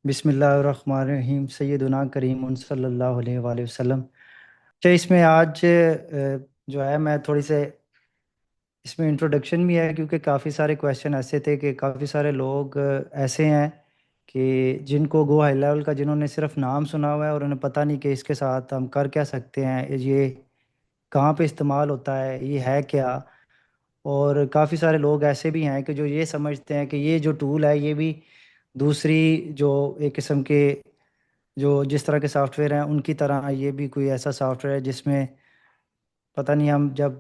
बिस्मिल्लाहिर्रहमानिर्रहीम सैयदुना करीम सल्लल्लाहु अलैहि वसल्लम। अच्छा, इसमें आज जो है मैं थोड़ी से इसमें इंट्रोडक्शन भी है, क्योंकि काफ़ी सारे क्वेश्चन ऐसे थे कि काफ़ी सारे लोग ऐसे हैं कि जिनको गो हाई लेवल का जिन्होंने सिर्फ नाम सुना हुआ है और उन्हें पता नहीं कि इसके साथ हम कर क्या सकते हैं, ये कहाँ पे इस्तेमाल होता है, ये है क्या। और काफ़ी सारे लोग ऐसे भी हैं कि जो ये समझते हैं कि ये जो टूल है ये भी दूसरी जो एक किस्म के जो जिस तरह के सॉफ्टवेयर हैं उनकी तरह ये भी कोई ऐसा सॉफ्टवेयर है जिसमें पता नहीं हम जब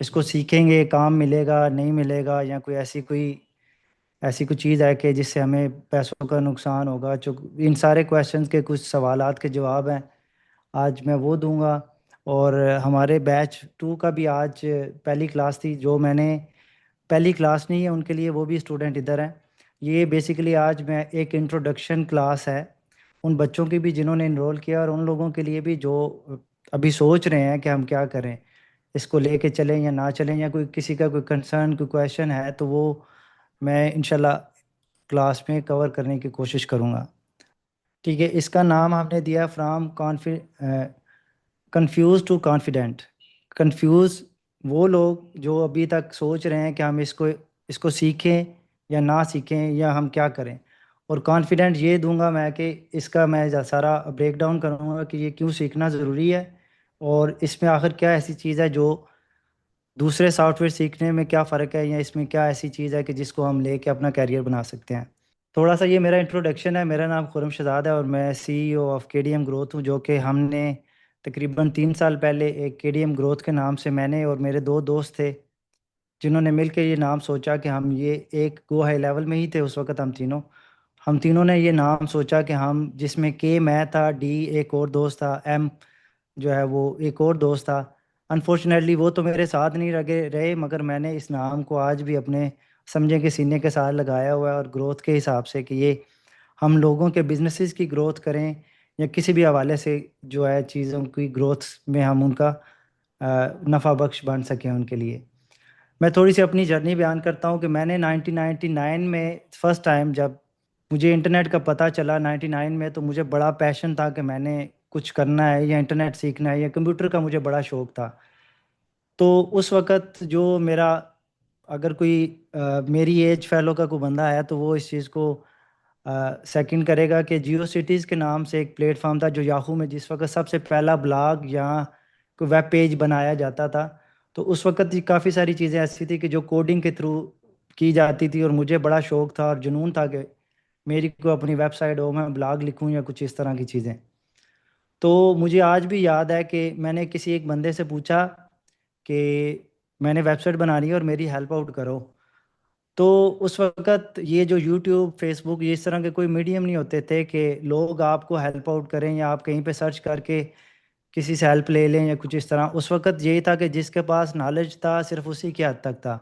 इसको सीखेंगे काम मिलेगा नहीं मिलेगा, या कोई ऐसी कोई चीज़ है कि जिससे हमें पैसों का नुकसान होगा। जो इन सारे क्वेश्चंस के कुछ सवालात के जवाब हैं आज मैं वो दूंगा। और हमारे बैच 2 का भी आज पहली क्लास थी, जो मैंने पहली क्लास नहीं है उनके लिए, वो भी स्टूडेंट इधर हैं। ये बेसिकली आज मैं एक इंट्रोडक्शन क्लास है उन बच्चों की भी जिन्होंने इनरोल किया, और उन लोगों के लिए भी जो अभी सोच रहे हैं कि हम क्या करें, इसको लेके चलें या ना चलें, या कोई किसी का कोई कंसर्न कोई क्वेश्चन है तो वो मैं इंशाल्लाह क्लास में कवर करने की कोशिश करूँगा। ठीक है, इसका नाम हमने दिया from confused to confident. Confused वो लोग जो अभी तक सोच रहे हैं कि हम इसको इसको सीखें या ना सीखें या हम क्या करें। और कॉन्फिडेंट ये दूंगा मैं कि इसका मैं सारा ब्रेक डाउन करूँगा कि ये क्यों सीखना ज़रूरी है, और इसमें आखिर क्या ऐसी चीज़ है जो दूसरे सॉफ्टवेयर सीखने में क्या फ़र्क है, या इसमें क्या ऐसी चीज़ है कि जिसको हम लेके अपना कैरियर बना सकते हैं। थोड़ा सा ये मेरा इंट्रोडक्शन है। मेरा नाम खुरम शहजाद है और मैं सीईओ ऑफ केडीएम ग्रोथ हूँ, जो कि हमने तकरीबन 3 साल पहले एक केडीएम ग्रोथ के नाम से मैंने और मेरे दो दोस्त थे जिन्होंने मिलकर ये नाम सोचा कि हम ये एक गो हाई लेवल में ही थे उस वक्त। हम तीनों ने ये नाम सोचा कि हम जिसमें के मैं था, डी एक और दोस्त था, एम जो है वो एक और दोस्त था। अनफॉर्चुनेटली वो तो मेरे साथ नहीं रहे, मगर मैंने इस नाम को आज भी अपने समझे के सीने के साथ लगाया हुआ है, और ग्रोथ के हिसाब से कि ये हम लोगों के बिजनेसेस की ग्रोथ करें या किसी भी हवाले से जो है चीज़ों की ग्रोथ में हम उनका नफ़ा बख्श बन सकें उनके लिए। मैं थोड़ी सी अपनी जर्नी बयान करता हूँ कि मैंने 1999 में फ़र्स्ट टाइम जब मुझे इंटरनेट का पता चला 99 में, तो मुझे बड़ा पैशन था कि मैंने कुछ करना है या इंटरनेट सीखना है या कंप्यूटर का मुझे बड़ा शौक़ था। तो उस वक़्त जो मेरा अगर कोई मेरी एज फ़ेलो का कोई बंदा है तो वो इस चीज़ को सेकंड करेगा कि जियो सिटीज़ के नाम से एक प्लेटफ़ॉर्म था जो याहू में जिस वक़्त सबसे पहला ब्लॉग या कोई वेब पेज बनाया जाता था। तो उस वक़्त काफ़ी सारी चीज़ें ऐसी थी कि जो कोडिंग के थ्रू की जाती थी, और मुझे बड़ा शौक़ था और जुनून था कि मेरी कोई अपनी वेबसाइट हो, मैं ब्लॉग लिखूँ या कुछ इस तरह की चीज़ें। तो मुझे आज भी याद है कि मैंने किसी एक बंदे से पूछा कि मैंने वेबसाइट बनानी है और मेरी हेल्प आउट करो। तो उस वक़्त ये जो यूट्यूब, फ़ेसबुक ये इस तरह के कोई मीडियम नहीं होते थे कि लोग आपको हेल्प आउट करें या आप कहीं पे सर्च करके किसी से हेल्प ले लें या कुछ इस तरह। उस वक़्त यही था कि जिसके पास नॉलेज था सिर्फ़ उसी की हद तक था।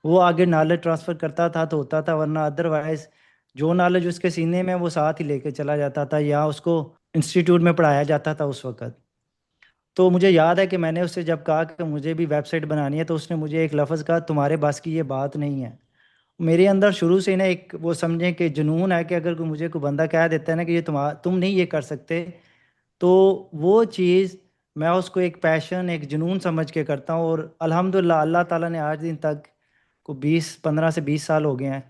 वो आगे नॉलेज ट्रांसफ़र करता था तो होता था, वरना अदरवाइज़ जो नॉलेज उसके सीने में वो साथ ही लेके चला जाता था, या उसको इंस्टीट्यूट में पढ़ाया जाता था उस वक़्त। तो मुझे याद है कि मैंने उससे जब कहा कि मुझे भी वेबसाइट बनानी है, तो उसने मुझे एक लफ़्ज़ कहा, तुम्हारे बस की ये बात नहीं है। मेरे अंदर शुरू से ही ना एक वो समझें कि जुनून है कि अगर कोई मुझे कोई बंदा कह देता है ना कि ये तुम नहीं ये कर सकते, तो वो चीज़ मैं उसको एक पैशन, एक जुनून समझ के करता हूँ। और अल्हम्दुलिल्लाह अल्लाह ताला ने आज दिन तक को 15 से 20 साल हो गए हैं,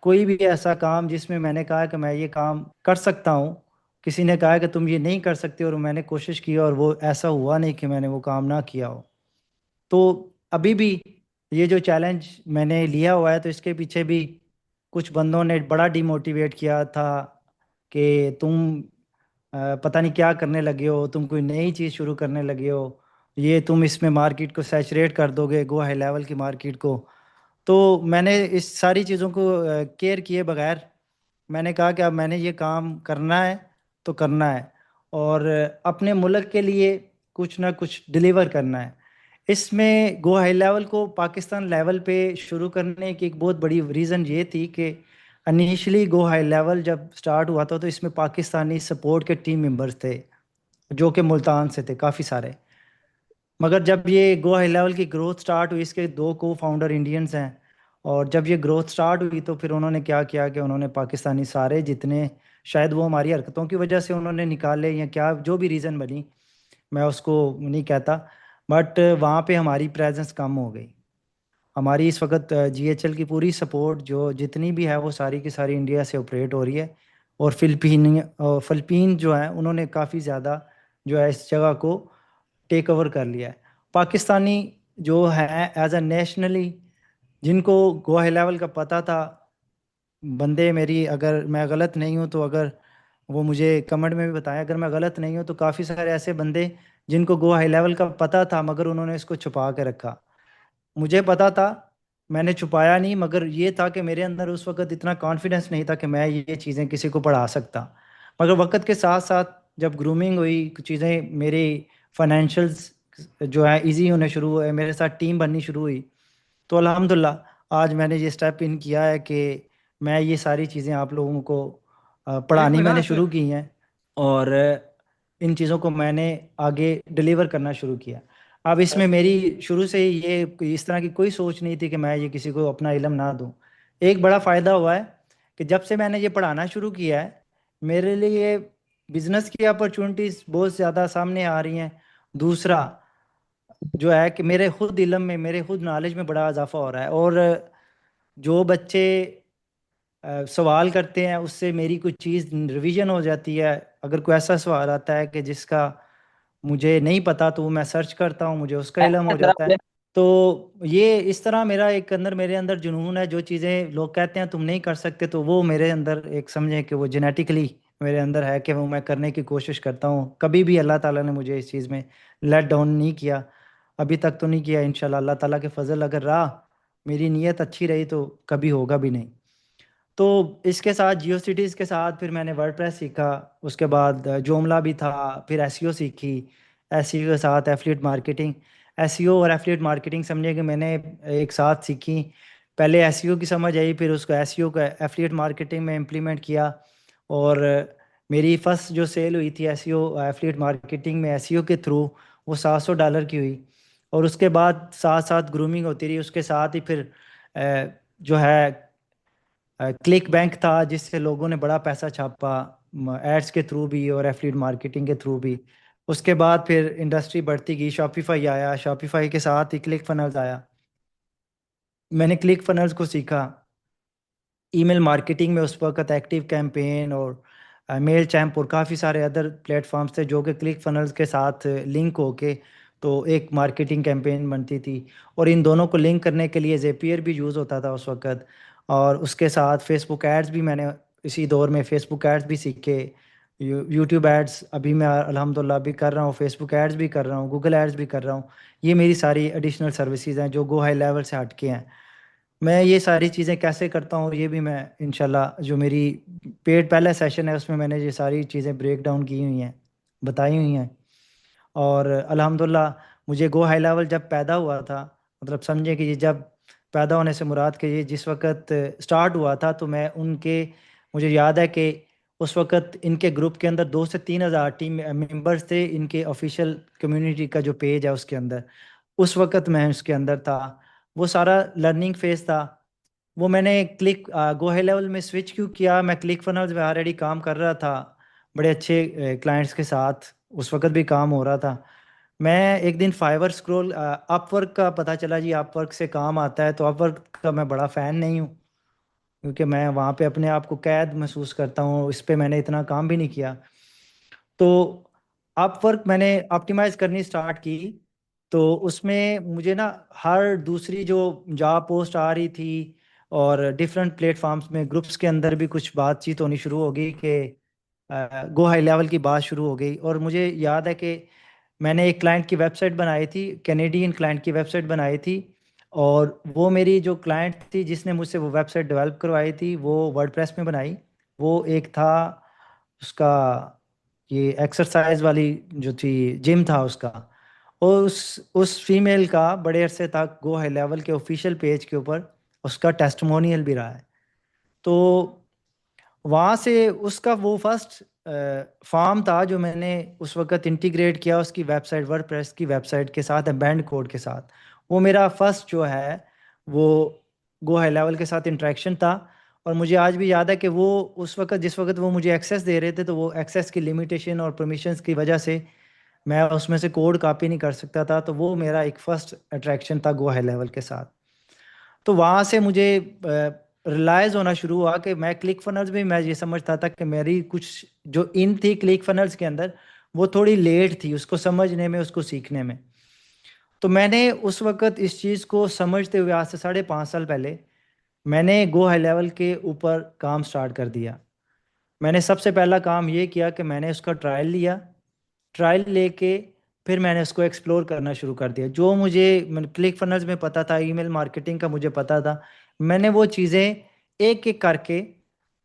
कोई भी ऐसा काम जिसमें मैंने कहा कि मैं ये काम कर सकता हूँ, किसी ने कहा है कि तुम ये नहीं कर सकते और मैंने कोशिश की और वो ऐसा हुआ नहीं कि मैंने वो काम ना किया हो। तो अभी भी ये जो चैलेंज मैंने लिया हुआ है, तो इसके पीछे भी कुछ बंदों ने बड़ा डिमोटिवेट किया था कि तुम पता नहीं क्या करने लगे हो, तुम कोई नई चीज़ शुरू करने लगे हो, ये तुम इसमें मार्केट को सैचुरेट कर दोगे, गो हाई लेवल की मार्केट को। तो मैंने इस सारी चीज़ों को केयर किए बगैर मैंने कहा कि अब मैंने ये काम करना है तो करना है, और अपने मुल्क के लिए कुछ ना कुछ डिलीवर करना है। इसमें गो हाई लेवल को पाकिस्तान लेवल पे शुरू करने की एक बहुत बड़ी रीज़न ये थी कि इनिशियली गो हाई लेवल जब स्टार्ट हुआ था तो इसमें पाकिस्तानी सपोर्ट के टीम मेंबर्स थे जो कि मुल्तान से थे काफ़ी सारे। मगर जब ये गो हाई लेवल की ग्रोथ स्टार्ट हुई, इसके दो को फाउंडर इंडियंस हैं, और जब ये ग्रोथ स्टार्ट हुई तो फिर उन्होंने क्या किया कि उन्होंने पाकिस्तानी सारे जितने शायद वो हमारी हरकतों की वजह से उन्होंने निकाले या क्या जो भी रीज़न बनी, मैं उसको नहीं कहता। बट वहाँ पे हमारी प्रेजेंस कम हो गई। हमारी इस वक्त जीएचएल की पूरी सपोर्ट जो जितनी भी है वो सारी की सारी इंडिया से ऑपरेट हो रही है। और फिलिपीन जो है उन्होंने काफ़ी ज़्यादा जो है इस जगह को टेक ओवर कर लिया है। पाकिस्तानी जो है एज अ नेशनली, जिनको गो हाई लेवल का पता था, बंदे मेरी, अगर मैं गलत नहीं हूँ तो अगर वो मुझे कमेंट में भी बताएं अगर मैं गलत नहीं हूँ, तो काफ़ी सारे ऐसे बंदे जिनको गो हाई लेवल का पता था मगर उन्होंने इसको छुपा के रखा। मुझे पता था, मैंने छुपाया नहीं, मगर ये था कि मेरे अंदर उस वक्त इतना कॉन्फिडेंस नहीं था कि मैं ये चीज़ें किसी को पढ़ा सकता। मगर वक्त के साथ साथ जब ग्रूमिंग हुई, कुछ चीज़ें मेरी फाइनेंशियल्स जो है इजी होने शुरू हुए, मेरे साथ टीम बननी शुरू हुई, तो अल्हम्दुलिल्लाह आज मैंने ये स्टेप इन किया है कि मैं ये सारी चीज़ें आप लोगों को एक पढ़ानी मिनट, मैंने हाँ शुरू की हैं। और इन चीज़ों को मैंने आगे डिलीवर करना शुरू किया। अब इसमें मेरी शुरू से ही ये इस तरह की कोई सोच नहीं थी कि मैं ये किसी को अपना इल्म ना दूं। एक बड़ा फ़ायदा हुआ है कि जब से मैंने ये पढ़ाना शुरू किया है, मेरे लिए बिज़नेस की अपॉर्चुनिटीज़ बहुत ज़्यादा सामने आ रही हैं। दूसरा जो है कि मेरे खुद इल्म में, मेरे खुद नॉलेज में बड़ा इजाफा हो रहा है। और जो बच्चे सवाल करते हैं उससे मेरी कुछ चीज़ रिवीजन हो जाती है। अगर कोई ऐसा सवाल आता है कि जिसका मुझे नहीं पता, तो वो मैं सर्च करता हूँ, मुझे उसका इल्म हो सर जाता है। आपने। तो ये इस तरह मेरा एक अंदर, मेरे अंदर जुनून है। जो चीज़ें लोग कहते हैं तुम नहीं कर सकते, तो वो मेरे अंदर एक समझें कि वो जेनेटिकली मेरे अंदर है कि वो मैं करने की कोशिश करता हूँ। कभी भी अल्लाह ताला ने मुझे इस चीज़ में लेट डाउन नहीं किया, अभी तक तो नहीं किया। इंशाल्लाह अल्लाह ताला के फजल अगर रहा, मेरी नीयत अच्छी रही, तो कभी होगा भी नहीं। तो इसके साथ जियो सिटीज़ के साथ फिर मैंने वर्डप्रेस सीखा। उसके बाद जोमला भी था, फिर एसईओ सीखी। एसईओ के साथ एफिलिएट मार्केटिंग। एसईओ और एफिलिएट मार्केटिंग समझे कि मैंने एक साथ सीखी। पहले एसईओ की समझ आई, फिर उसको एसईओ का एफिलिएट मार्केटिंग में इम्प्लीमेंट किया। और मेरी फर्स्ट जो सेल हुई थी एसईओ एफिलिएट मार्केटिंग में एसईओ के थ्रू, वो $700 की हुई। और उसके बाद साथ साथ ग्रूमिंग होती रही। उसके साथ ही फिर जो है क्लिक बैंक था, जिससे लोगों ने बड़ा पैसा छापा, एड्स के थ्रू भी और एफिलिएट मार्केटिंग के थ्रू भी। उसके बाद फिर इंडस्ट्री बढ़ती गई, शॉपिफाई आया, शॉपिफाई के साथ ही क्लिक फनल्स आया। मैंने क्लिक फनल्स को सीखा। ईमेल मार्केटिंग में उस वक्त एक्टिव कैंपेन और मेल चैम्प और काफ़ी सारे अदर प्लेटफॉर्म्स थे जो कि क्लिक फनल्स के साथ लिंक होके तो एक मार्केटिंग कैंपेन बनती थी। और इन दोनों को लिंक करने के लिए ज़ेपियर भी यूज़ होता था उस वक्त। और उसके साथ फेसबुक एड्स भी मैंने इसी दौर में फेसबुक एड्स भी सीखे। यूट्यूब एड्स अभी मैं अल्हम्दुलिल्लाह भी कर रहा हूँ, फेसबुक एड्स भी कर रहा हूँ, गूगल एड्स भी कर रहा हूँ। ये मेरी सारी एडिशनल सर्विसेज हैं जो गो हाई लेवल से हटके हैं। मैं ये सारी चीज़ें कैसे करता हूँ ये भी मैं इंशाल्लाह, जो मेरी पेड पहला सेशन है उसमें मैंने ये सारी चीज़ें ब्रेक डाउन की हुई हैं, बताई हुई हैं। और अल्हम्दुलिल्लाह मुझे गो हाई लेवल जब पैदा हुआ था, मतलब समझे कि ये जब पैदा होने से मुराद के ये जिस वक्त स्टार्ट हुआ था, तो मैं उनके, मुझे याद है कि उस वक्त इनके ग्रुप के अंदर 2 से 3 हज़ार टीम मेंबर्स थे। इनके ऑफिशियल कम्युनिटी का जो पेज है उसके अंदर, उस वक्त मैं उसके अंदर था। वो सारा लर्निंग फेज था। वो मैंने क्लिक गो हाई लेवल में स्विच क्यों किया, मैं क्लिक फनल्स में ऑलरेडी काम कर रहा था बड़े अच्छे क्लाइंट्स के साथ, उस वक्त भी काम हो रहा था। मैं एक दिन फाइवर स्क्रॉल, अपवर्क का पता चला जी अपवर्क से काम आता है, तो अपवर्क का मैं बड़ा फ़ैन नहीं हूँ, क्योंकि मैं वहाँ पे अपने आप को कैद महसूस करता हूँ, इस पे मैंने इतना काम भी नहीं किया। तो अपवर्क मैंने ऑप्टिमाइज़ करनी स्टार्ट की। तो उसमें मुझे ना हर दूसरी जो जॉब पोस्ट आ रही थी, और डिफरेंट प्लेटफॉर्म्स में ग्रुप्स के अंदर भी कुछ बातचीत होनी शुरू हो गई कि गो हाई लेवल की बात शुरू हो गई। और मुझे याद है कि मैंने एक क्लाइंट की वेबसाइट बनाई थी, कैनेडियन क्लाइंट की वेबसाइट बनाई थी। और वो मेरी जो क्लाइंट थी जिसने मुझसे वो वेबसाइट डेवलप करवाई थी, वो वर्डप्रेस में बनाई। वो एक था उसका, ये एक्सरसाइज वाली जो थी, जिम था उसका। और उस फीमेल का बड़े अरसे तक गो हाई लेवल के ऑफिशियल पेज के ऊपर उसका टेस्टिमोनियल भी रहा है। तो वहाँ से उसका वो फर्स्ट फॉर्म था जो मैंने उस वक्त इंटीग्रेट किया उसकी वेबसाइट, वर्डप्रेस की वेबसाइट के साथ, एम्बेड कोड के साथ। वो मेरा फर्स्ट जो है वो गो हाई लेवल के साथ इंटरेक्शन था। और मुझे आज भी याद है कि वो उस वक्त जिस वक्त वो मुझे एक्सेस दे रहे थे, तो वो एक्सेस की लिमिटेशन और परमिशंस की वजह से मैं उसमें से कोड कॉपी नहीं कर सकता था। तो वो मेरा एक फर्स्ट अट्रैक्शन था गो हाई लेवल के साथ। तो वहाँ से मुझे रियलाइज़ होना शुरू हुआ कि मैं क्लिक फनल्स में मैं ये समझता था कि मेरी कुछ जो इन थी क्लिक फनल्स के अंदर, वो थोड़ी लेट थी उसको समझने में, उसको सीखने में। तो मैंने उस वक्त इस चीज़ को समझते हुए आज से 5.5 साल पहले मैंने गो हाई लेवल के ऊपर काम स्टार्ट कर दिया। मैंने सबसे पहला काम ये किया कि मैंने उसका ट्रायल लिया। ट्रायल लेके फिर मैंने उसको एक्सप्लोर करना शुरू कर दिया। जो मुझे क्लिक फनल्स में पता था, ईमेल मार्केटिंग का मुझे पता था, मैंने वो चीज़ें एक एक करके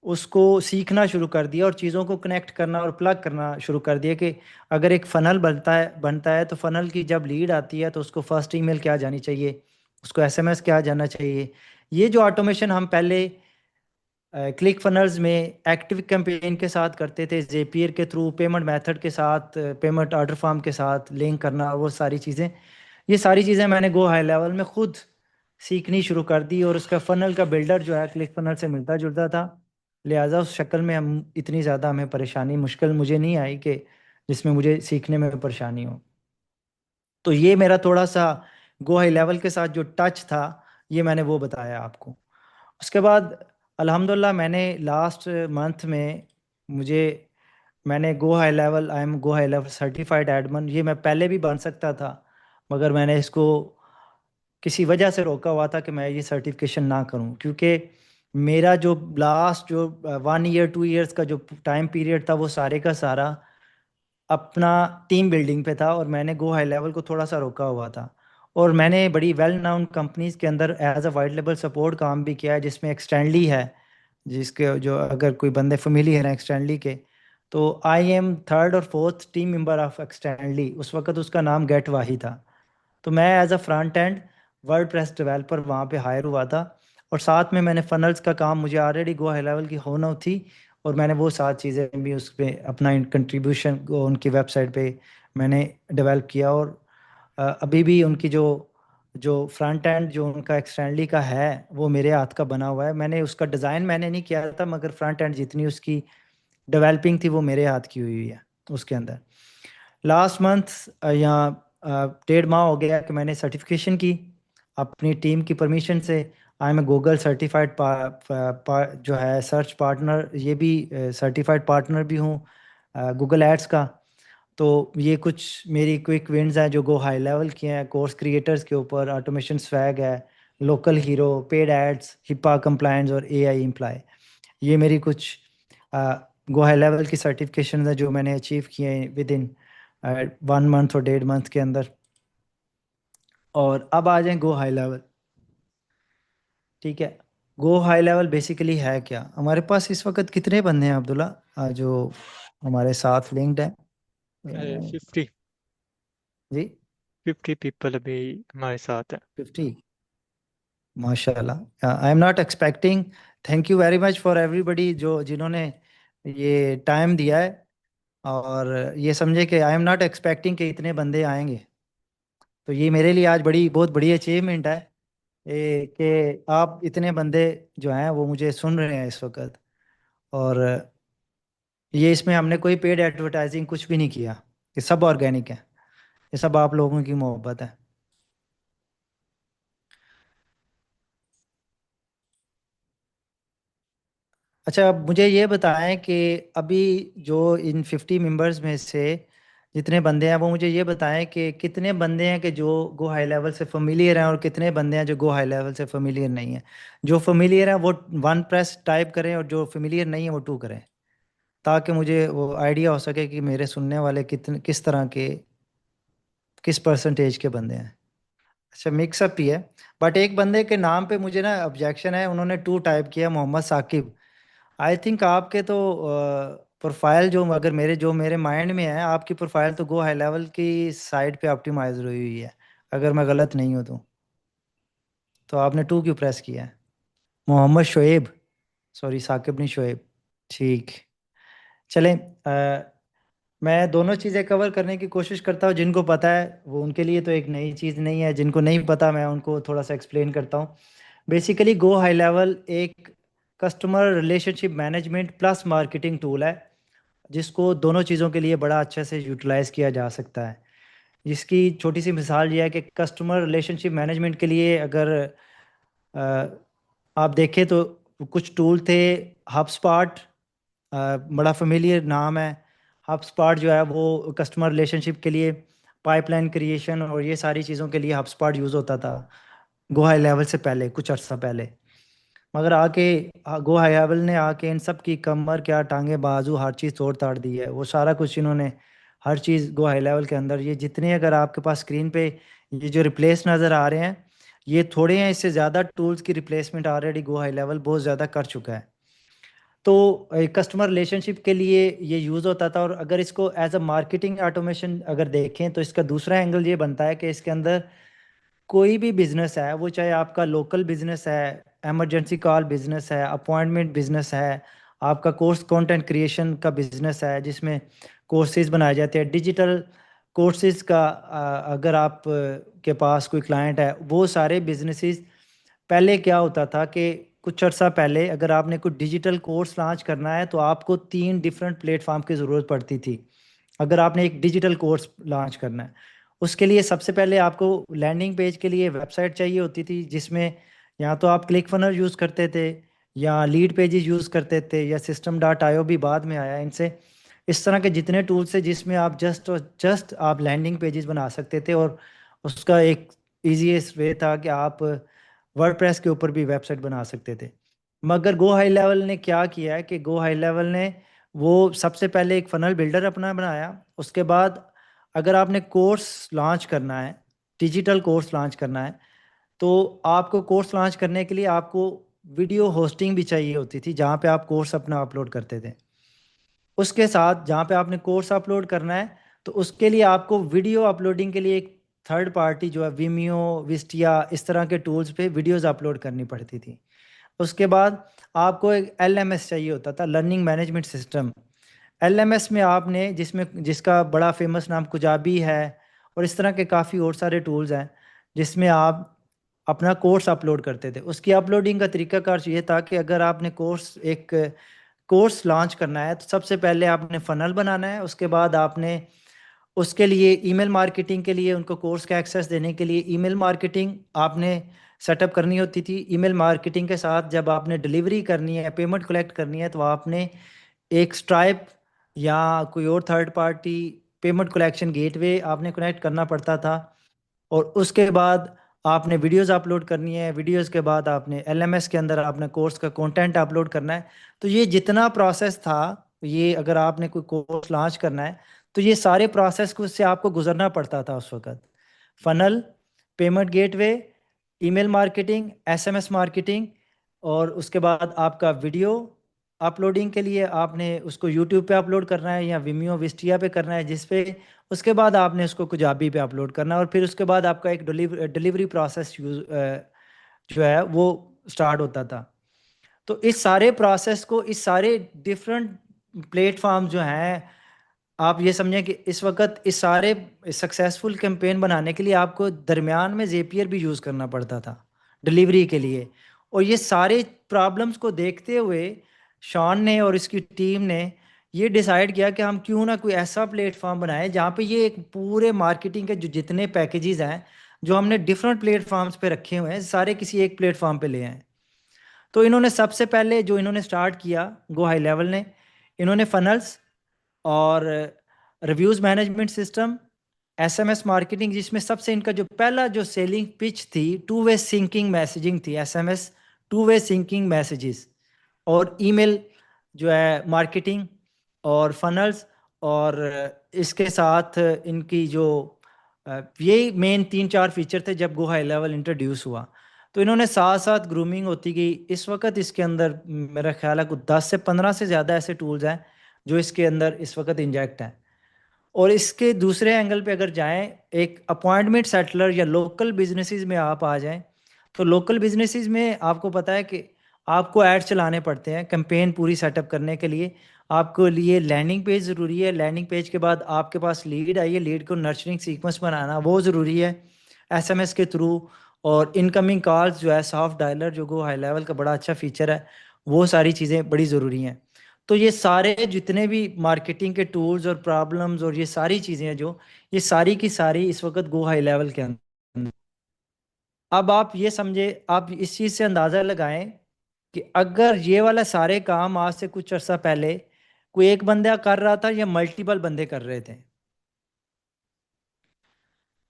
उसको सीखना शुरू कर दिया और चीज़ों को कनेक्ट करना और प्लग करना शुरू कर दिया कि अगर एक फ़नल बनता है तो फ़नल की जब लीड आती है तो उसको फर्स्ट ईमेल क्या जानी चाहिए, उसको एसएमएस क्या जाना चाहिए। ये जो ऑटोमेशन हम पहले क्लिक फनल्स में एक्टिव कैंपेन के साथ करते थे, जेपीयर के थ्रू पेमेंट मेथड के साथ, पेमेंट ऑर्डर फॉर्म के साथ लिंक करना, वो सारी चीज़ें, ये सारी चीज़ें मैंने गो हाई लेवल में खुद सीखनी शुरू कर दी। और उसका फ़नल का बिल्डर जो है क्लिक फ़नल से मिलता जुलता था, लिहाजा उस शक्ल में हम इतनी ज़्यादा हमें परेशानी मुश्किल मुझे नहीं आई कि जिसमें मुझे सीखने में परेशानी हो। तो ये मेरा थोड़ा सा गो हाई लेवल के साथ जो टच था, ये मैंने वो बताया आपको। उसके बाद अल्हम्दुलिल्लाह मैंने लास्ट मंथ में मुझे मैंने go high level I am go high level certified admin, ये मैं पहले भी बन सकता था, मगर मैंने इसको किसी वजह से रोका हुआ था कि मैं ये सर्टिफिकेशन ना करूं, क्योंकि मेरा जो लास्ट जो 1 ईयर 2 ईयर्स का जो टाइम पीरियड था वो सारे का सारा अपना टीम बिल्डिंग पे था और मैंने गो हाई लेवल को थोड़ा सा रोका हुआ था। और मैंने बड़ी वेल नाउन कंपनीज के अंदर as a white level support काम भी किया है, जिसमें एक्सटेंडली है, जिसके जो अगर कोई बंदे फेमिलियर हैं एक्सटेंडली के, तो आई एम थर्ड और fourth team member of Extendly. उस वक्त उसका नाम गेट वाही था। तो मैं as a front end WordPress developer वहाँ पे हायर हुआ था। और साथ में मैंने फनल्स का काम, मुझे ऑलरेडी गो हाई लेवल की होना थी, और मैंने वो सात चीज़ें भी उस पर अपना कंट्रीब्यूशन उनकी वेबसाइट पे मैंने डेवलप किया। और अभी भी उनकी जो जो फ्रंट एंड जो उनका एक्सटेंडली का है वो मेरे हाथ का बना हुआ है। मैंने उसका डिज़ाइन मैंने नहीं किया था, मगर फ्रंट एंड जितनी उसकी डेवलपिंग थी वो मेरे हाथ की हुई हुई है उसके अंदर। लास्ट मंथ या 1.5 माह हो गया कि मैंने सर्टिफिकेशन की अपनी टीम की परमिशन से। I am a Google certified जो है सर्च पार्टनर, ये भी सर्टिफाइड पार्टनर भी हूँ गूगल एड्स का। तो ये कुछ मेरी क्विक विन्स हैं जो गो हाई लेवल की हैं कोर्स क्रिएटर्स के ऊपर। ऑटोमेशन स्वैग है, local hero, paid ads, HIPAA compliance और एआई एम्प्लॉय, ये मेरी कुछ गो हाई लेवल की सर्टिफिकेशन है जो मैंने अचीव किए हैं विद इन 1 मंथ और 1.5 मंथ के अंदर। और अब आ जाएं गो हाई लेवल। ठीक है, गो हाई लेवल बेसिकली है क्या? हमारे पास इस वक्त कितने बंदे हैं अब्दुल्ला जो हमारे साथ लिंक्ड हैं? 50 जी, 50 पीपल अभी हमारे साथ है। 50, माशाल्लाह। I am not expecting, thank you very much for everybody जो जिन्होंने ये टाइम दिया है। और ये समझे कि आई एम नॉट एक्सपेक्टिंग कि इतने बंदे आएंगे। तो ये मेरे लिए आज बड़ी बहुत बड़ी अचीवमेंट है कि आप इतने बंदे जो हैं वो मुझे सुन रहे हैं इस वक्त। और ये इसमें हमने कोई पेड एडवर्टाइजिंग कुछ भी नहीं किया, ये सब ऑर्गेनिक है, ये सब आप लोगों की मोहब्बत है। अच्छा, अब मुझे ये बताएं कि अभी जो इन 50 मेंबर्स में से जितने बंदे हैं वो मुझे ये बताएं कि कितने बंदे हैं कि जो गो हाई लेवल से फेमिलियर हैं और कितने बंदे हैं जो गो हाई लेवल से फेमिलियर नहीं हैं। जो फेमिलियर हैं वो 1 प्रेस टाइप करें और जो फेमिलियर नहीं है वो 2 करें, ताकि मुझे वो आइडिया हो सके कि मेरे सुनने वाले कितने किस तरह के किस परसेंटेज के बंदे हैं। अच्छा, मिक्सअप ही है। बट एक बंदे के नाम पे मुझे ना ऑब्जेक्शन है, उन्होंने 2 टाइप किया, मोहम्मद साकिब। आई थिंक आपके तो प्रोफाइल जो मेरे माइंड में है, आपकी प्रोफाइल तो गो हाई लेवल की साइड पे ऑप्टिमाइज हुई हुई है, अगर मैं गलत नहीं हूँ तो आपने 2 क्यों प्रेस किया है? मोहम्मद शोएब, सॉरी साकिब नहीं शोएब। ठीक, चलें। मैं दोनों चीज़ें कवर करने की कोशिश करता हूँ। जिनको पता है वो उनके लिए तो एक नई चीज़ नहीं है, जिनको नहीं पता मैं उनको थोड़ा सा एक्सप्लेन करता हूँ। बेसिकली गो हाई लेवल एक customer relationship management plus marketing tool है, जिसको दोनों चीज़ों के लिए बड़ा अच्छे से यूटिलाइज किया जा सकता है। जिसकी छोटी सी मिसाल ये है कि कस्टमर रिलेशनशिप मैनेजमेंट के लिए अगर अ, आप देखें तो कुछ टूल थे। हबस्पॉट बड़ा फेमिलियर नाम है। हबस्पॉट जो है वो कस्टमर रिलेशनशिप के लिए, पाइपलाइन क्रिएशन और ये सारी चीज़ों के लिए हबस्पॉट यूज़ होता था गो हाई लेवल से पहले, कुछ अर्सा पहले। मगर आके गो हाई लेवल ने आके इन सब की कमर क्या टांगे बाजू हर चीज़ तोड़ ताड़ दी है। वो सारा कुछ इन्होंने, हर चीज़ गो हाई लेवल के अंदर, ये जितने अगर आपके पास स्क्रीन पे ये जो रिप्लेस नज़र आ रहे हैं, ये थोड़े हैं, इससे ज़्यादा टूल्स की replacement already go high level बहुत ज़्यादा कर चुका है। तो कस्टमर रिलेशनशिप के लिए ये यूज़ होता था। और अगर इसको एज अ मार्केटिंग ऑटोमेशन अगर देखें तो इसका दूसरा एंगल ये बनता है कि इसके अंदर कोई भी बिजनेस है, वो चाहे आपका लोकल बिजनेस है, इमरजेंसी कॉल बिजनेस है, अपॉइंटमेंट बिजनेस है, आपका कोर्स कंटेंट क्रिएशन का बिजनेस है जिसमें कोर्सेज बनाए जाते हैं, डिजिटल कोर्सेज का अगर आप के पास कोई क्लाइंट है, वो सारे बिजनेसेस। पहले क्या होता था कि कुछ अर्सा पहले अगर आपने कुछ डिजिटल कोर्स लॉन्च करना है तो आपको 3 डिफरेंट प्लेटफॉर्म की ज़रूरत पड़ती थी। अगर आपने एक डिजिटल कोर्स लॉन्च करना है, उसके लिए सबसे पहले आपको लैंडिंग पेज के लिए वेबसाइट चाहिए होती थी, जिसमें या तो आप क्लिक फनर यूज़ करते थे या लीड पेजेस यूज़ करते थे या सिस्टम डॉट आईओ भी बाद में आया इनसे। इस तरह के जितने टूल्स थे जिसमें आप जस्ट आप लैंडिंग पेजेस बना सकते थे। और उसका एक ईजीएस्ट वे था कि आप वर्डप्रेस के ऊपर भी वेबसाइट बना सकते थे। मगर गो हाई लेवल ने क्या किया है कि गो हाई लेवल ने वो सबसे पहले एक फ़नल बिल्डर अपना बनाया। उसके बाद अगर आपने कोर्स लॉन्च करना है, डिजिटल कोर्स लॉन्च करना है, तो आपको कोर्स लॉन्च करने के लिए आपको वीडियो होस्टिंग भी चाहिए होती थी, जहाँ पे आप कोर्स अपना अपलोड करते थे। उसके साथ जहाँ पे आपने कोर्स अपलोड करना है, तो उसके लिए आपको वीडियो अपलोडिंग के लिए एक थर्ड पार्टी जो है विमियो, विस्टिया, इस तरह के टूल्स पे वीडियोज़ अपलोड करनी पड़ती थी। उसके बाद आपको एक एलएमएस चाहिए होता था, लर्निंग मैनेजमेंट सिस्टम। एलएमएस में आपने जिसमें जिसका बड़ा फेमस नाम कुजाबी है, और इस तरह के काफ़ी और सारे टूल्स हैं जिसमें आप अपना कोर्स अपलोड करते थे। उसकी अपलोडिंग का तरीकाकार ये था कि अगर आपने एक कोर्स लॉन्च करना है तो सबसे पहले आपने फ़नल बनाना है। उसके बाद आपने उसके लिए ईमेल मार्केटिंग के लिए, उनको कोर्स का एक्सेस देने के लिए ईमेल मार्केटिंग आपने सेटअप करनी होती थी। ईमेल मार्केटिंग के साथ जब आपने डिलीवरी करनी है, पेमेंट कलेक्ट करनी है, तो आपने एक स्ट्राइप या कोई और third party payment collection gateway आपने कनेक्ट करना पड़ता था। और उसके बाद आपने वीडियोस अपलोड करनी है। वीडियोस के बाद आपने एलएमएस के अंदर आपने कोर्स का कंटेंट अपलोड करना है। तो ये जितना प्रोसेस था, ये अगर आपने कोई कोर्स लॉन्च करना है तो ये सारे प्रोसेस को से आपको गुजरना पड़ता था उस वक्त। Funnel, payment gateway, email marketing, SMS marketing, और उसके बाद आपका वीडियो अपलोडिंग के लिए आपने उसको यूट्यूब पे अपलोड करना है या विमियो विस्टिया पे करना है, जिस पे उसके बाद आपने उसको कुजाबी पे अपलोड करना है। और फिर उसके बाद आपका एक डिलीवरी प्रोसेस जो है वो स्टार्ट होता था। तो इस सारे प्रोसेस को, इस सारे डिफरेंट प्लेटफॉर्म जो हैं, आप ये समझें कि इस वक्त इस सारे सक्सेसफुल कैंपेन बनाने के लिए आपको दरमियान में जेपीआर भी यूज़ करना पड़ता था डिलीवरी के लिए। और ये सारे प्रॉब्लम्स को देखते हुए शॉन ने और इसकी टीम ने ये डिसाइड किया कि हम क्यों ना कोई ऐसा प्लेटफॉर्म बनाएं जहाँ पे ये एक पूरे मार्केटिंग के जो जितने पैकेजेस हैं जो हमने डिफरेंट प्लेटफॉर्म्स पे रखे हुए हैं, सारे किसी एक प्लेटफॉर्म पे ले आए। तो इन्होंने सबसे पहले जो इन्होंने स्टार्ट किया, गो हाई लेवल ने, इन्होंने फनल्स और reviews management system, SMS marketing, जिसमें सबसे इनका जो पहला जो सेलिंग पिच थी, टू वे सिंकिंग मैसेजिंग थी। SMS two way syncing messages, और ईमेल जो है मार्केटिंग, और फनल्स, और इसके साथ इनकी जो ये मेन 3-4 फीचर थे जब गो हाई लेवल इंट्रोड्यूस हुआ। तो इन्होंने साथ साथ ग्रूमिंग होती गई। इस वक्त इसके अंदर मेरा ख्याल है कुछ 10 से 15 से ज़्यादा ऐसे टूल्स हैं जो इसके अंदर इस वक्त इंजेक्ट हैं। और इसके दूसरे एंगल पे अगर जाएं, एक अपॉइंटमेंट सेटलर या लोकल बिजनेसेस में आप आ जाएं, तो लोकल बिजनेसेस में आपको पता है कि आपको ऐड चलाने पड़ते हैं कैंपेन पूरी सेटअप करने के लिए। आपको लिए लैंडिंग पेज ज़रूरी है। लैंडिंग पेज के बाद आपके पास लीड आई है, लीड को नर्चरिंग सीक्वेंस बनाना वो ज़रूरी है एसएमएस के थ्रू। और इनकमिंग कॉल्स जो है सॉफ्ट डायलर, जो गो हाई लेवल का बड़ा अच्छा फीचर है, वो सारी चीज़ें बड़ी ज़रूरी हैं। तो ये सारे जितने भी मार्केटिंग के टूल्स और प्रॉब्लम्स और ये सारी चीज़ें हैं जो, ये सारी की सारी इस वक्त गो हाई लेवल के अंदर। अब आप ये समझे, आप इस चीज़ से अंदाज़ा लगाएं कि अगर ये वाला सारे काम आज से कुछ अर्सा पहले कोई एक बंदा कर रहा था या मल्टीपल बंदे कर रहे थे।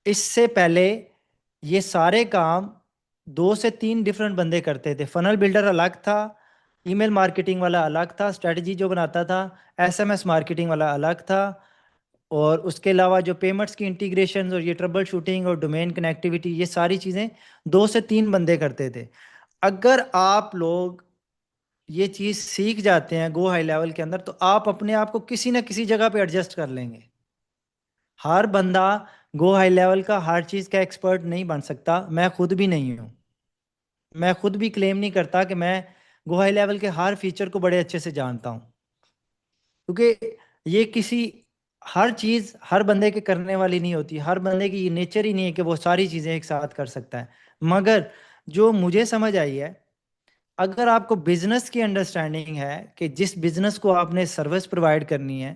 इससे पहले ये सारे काम 2 से 3 डिफरेंट बंदे करते थे। फनल बिल्डर अलग था, ईमेल मार्केटिंग वाला अलग था, स्ट्रेटजी जो बनाता था, एसएमएस मार्केटिंग वाला अलग था, और उसके अलावा जो पेमेंट्स की इंटीग्रेशन और ये ट्रबल शूटिंग और डोमेन कनेक्टिविटी, ये सारी चीज़ें 2 से 3 बंदे करते थे। अगर आप लोग ये चीज़ सीख जाते हैं गो हाई लेवल के अंदर, तो आप अपने आप को किसी ना किसी जगह पे एडजस्ट कर लेंगे। हर बंदा गो हाई लेवल का हर चीज़ का एक्सपर्ट नहीं बन सकता, मैं खुद भी नहीं हूँ। मैं खुद भी क्लेम नहीं करता कि मैं गो हाई लेवल के हर फीचर को बड़े अच्छे से जानता हूँ, क्योंकि ये किसी हर चीज़ हर बंदे के करने वाली नहीं होती। हर बंदे की ये नेचर ही नहीं है कि वो सारी चीज़ें एक साथ कर सकता है। मगर जो मुझे समझ आई है, अगर आपको बिजनेस की अंडरस्टैंडिंग है कि जिस बिजनेस को आपने सर्विस प्रोवाइड करनी है,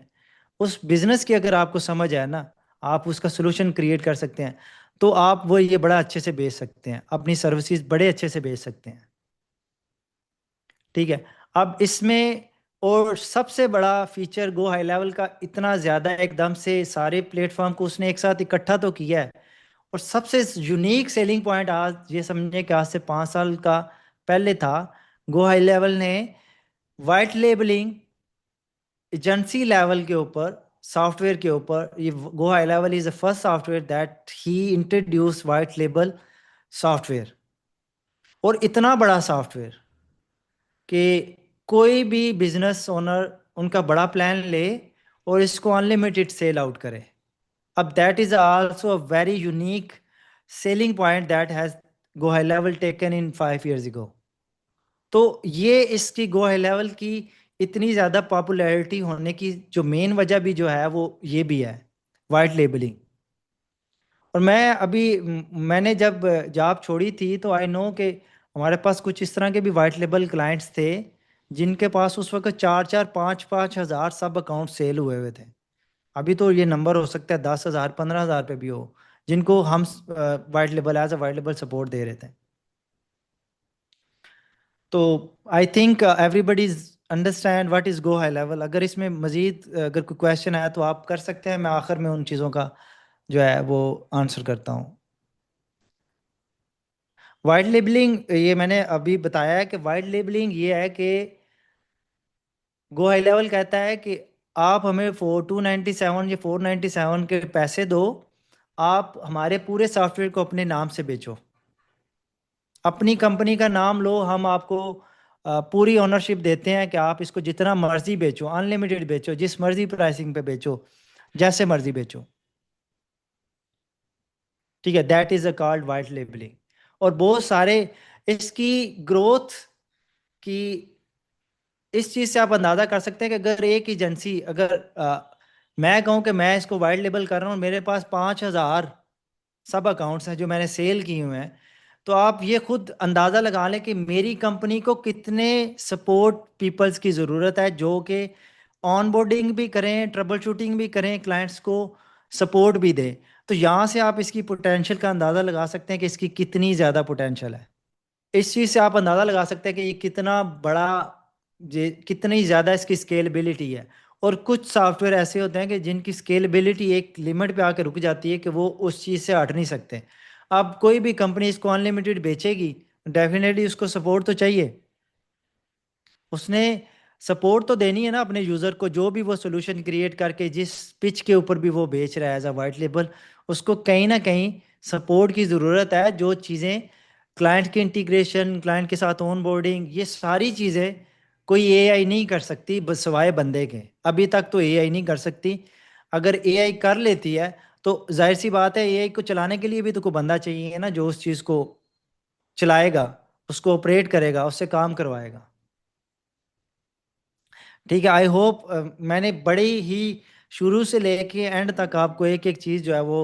उस बिजनेस की अगर आपको समझ है ना, आप उसका सोल्यूशन क्रिएट कर सकते हैं, तो आप वो ये बड़ा अच्छे से बेच सकते हैं, अपनी सर्विसेज बड़े अच्छे से बेच सकते हैं। ठीक है। अब इसमें और सबसे बड़ा फीचर गो हाई लेवल का इतना ज़्यादा एकदम से सारे प्लेटफॉर्म को उसने एक साथ इकट्ठा तो किया है, और सबसे यूनिक सेलिंग पॉइंट आज ये समझे कि आज से 5 साल का पहले था, गो हाई लेवल ने वाइट लेबलिंग एजेंसी लेवल के ऊपर सॉफ्टवेयर के ऊपर, ये go high level is the first software that he introduce white label software. और इतना बड़ा सॉफ्टवेयर कि कोई भी बिजनेस ओनर उनका बड़ा प्लान ले और इसको अनलिमिटेड सेल आउट करे। अब that is also a very unique selling point that has go high level taken in 5 years ago। तो ये इसकी गो हाई लेवल की इतनी ज़्यादा पॉपुलैरिटी होने की जो मेन वजह भी जो है वो ये भी है, वाइट लेबलिंग। और मैं अभी मैंने जब जॉब छोड़ी थी तो आई नो कि हमारे पास कुछ इस तरह के भी वाइट लेबल क्लाइंट्स थे जिनके पास उस वक्त 4-4 5-5 हज़ार सब अकाउंट सेल हुए हुए थे। अभी तो ये नंबर हो सकता है 10 हज़ार 15 हज़ार पे भी हो, जिनको हम white label as a white label support दे रहे थे। तो I think everybody's understand what is go high level. अगर इसमें मज़ीद अगर कोई क्वेश्चन है तो आप कर सकते हैं, मैं आखिर में उन चीज़ों का जो है वो आंसर करता हूँ। वाइट लेबलिंग ये मैंने अभी बताया है कि वाइट लेबलिंग ये है कि गो हाई लेवल कहता है कि आप हमें 297 या 497 के पैसे दो, आप हमारे पूरे सॉफ्टवेयर को अपने नाम से बेचो, अपनी कंपनी का नाम लो, हम आपको पूरी ओनरशिप देते हैं कि आप इसको जितना मर्जी बेचो, अनलिमिटेड बेचो, जिस मर्जी प्राइसिंग पे बेचो, जैसे मर्जी बेचो। ठीक है, that is a called white labelling. और बहुत सारे इसकी ग्रोथ की इस चीज़ से आप अंदाज़ा कर सकते हैं कि अगर एक एजेंसी अगर मैं कहूँ कि मैं इसको वाइट लेबल कर रहा हूँ, मेरे पास 5 हज़ार सब अकाउंट्स हैं जो मैंने सेल किए हुए हैं, तो आप ये खुद अंदाज़ा लगा लें कि मेरी कंपनी को कितने सपोर्ट पीपल्स की ज़रूरत है जो कि ऑनबोर्डिंग भी करें, ट्रबल शूटिंग भी करें, क्लाइंट्स को सपोर्ट भी दें। तो यहाँ से आप इसकी पोटेंशियल का अंदाज़ा लगा सकते हैं कि इसकी कितनी ज़्यादा पोटेंशियल है। इस चीज़ से आप अंदाज़ा लगा सकते हैं कि ये कितना बड़ा, ये कितनी ज़्यादा इसकी स्केलेबिलिटी है। और कुछ सॉफ्टवेयर ऐसे होते हैं कि जिनकी स्केलेबिलिटी एक लिमिट पे आके रुक जाती है कि वो उस चीज़ से हट नहीं सकते। अब कोई भी कंपनी इसको अनलिमिटेड बेचेगी, डेफिनेटली उसको सपोर्ट तो चाहिए, उसने सपोर्ट तो देनी है ना अपने यूज़र को। जो भी वो सोल्यूशन क्रिएट करके जिस पिच के ऊपर भी वो बेच रहा है एज अ वाइट लेबल, उसको कहीं ना कहीं सपोर्ट की ज़रूरत है। जो चीज़ें क्लाइंट की इंटीग्रेशन, क्लाइंट के साथ ऑन बोर्डिंग, ये सारी चीज़ें कोई एआई नहीं कर सकती बस सिवाय बंदे के। अभी तक तो एआई नहीं कर सकती। अगर एआई कर लेती है तो जाहिर सी बात है एआई को चलाने के लिए भी तो कोई बंदा चाहिए ना, जो उस चीज़ को चलाएगा, उसको ऑपरेट करेगा, उससे काम करवाएगा। ठीक है, आई होप मैंने बड़ी ही शुरू से लेके एंड तक आपको एक एक चीज़ जो है वो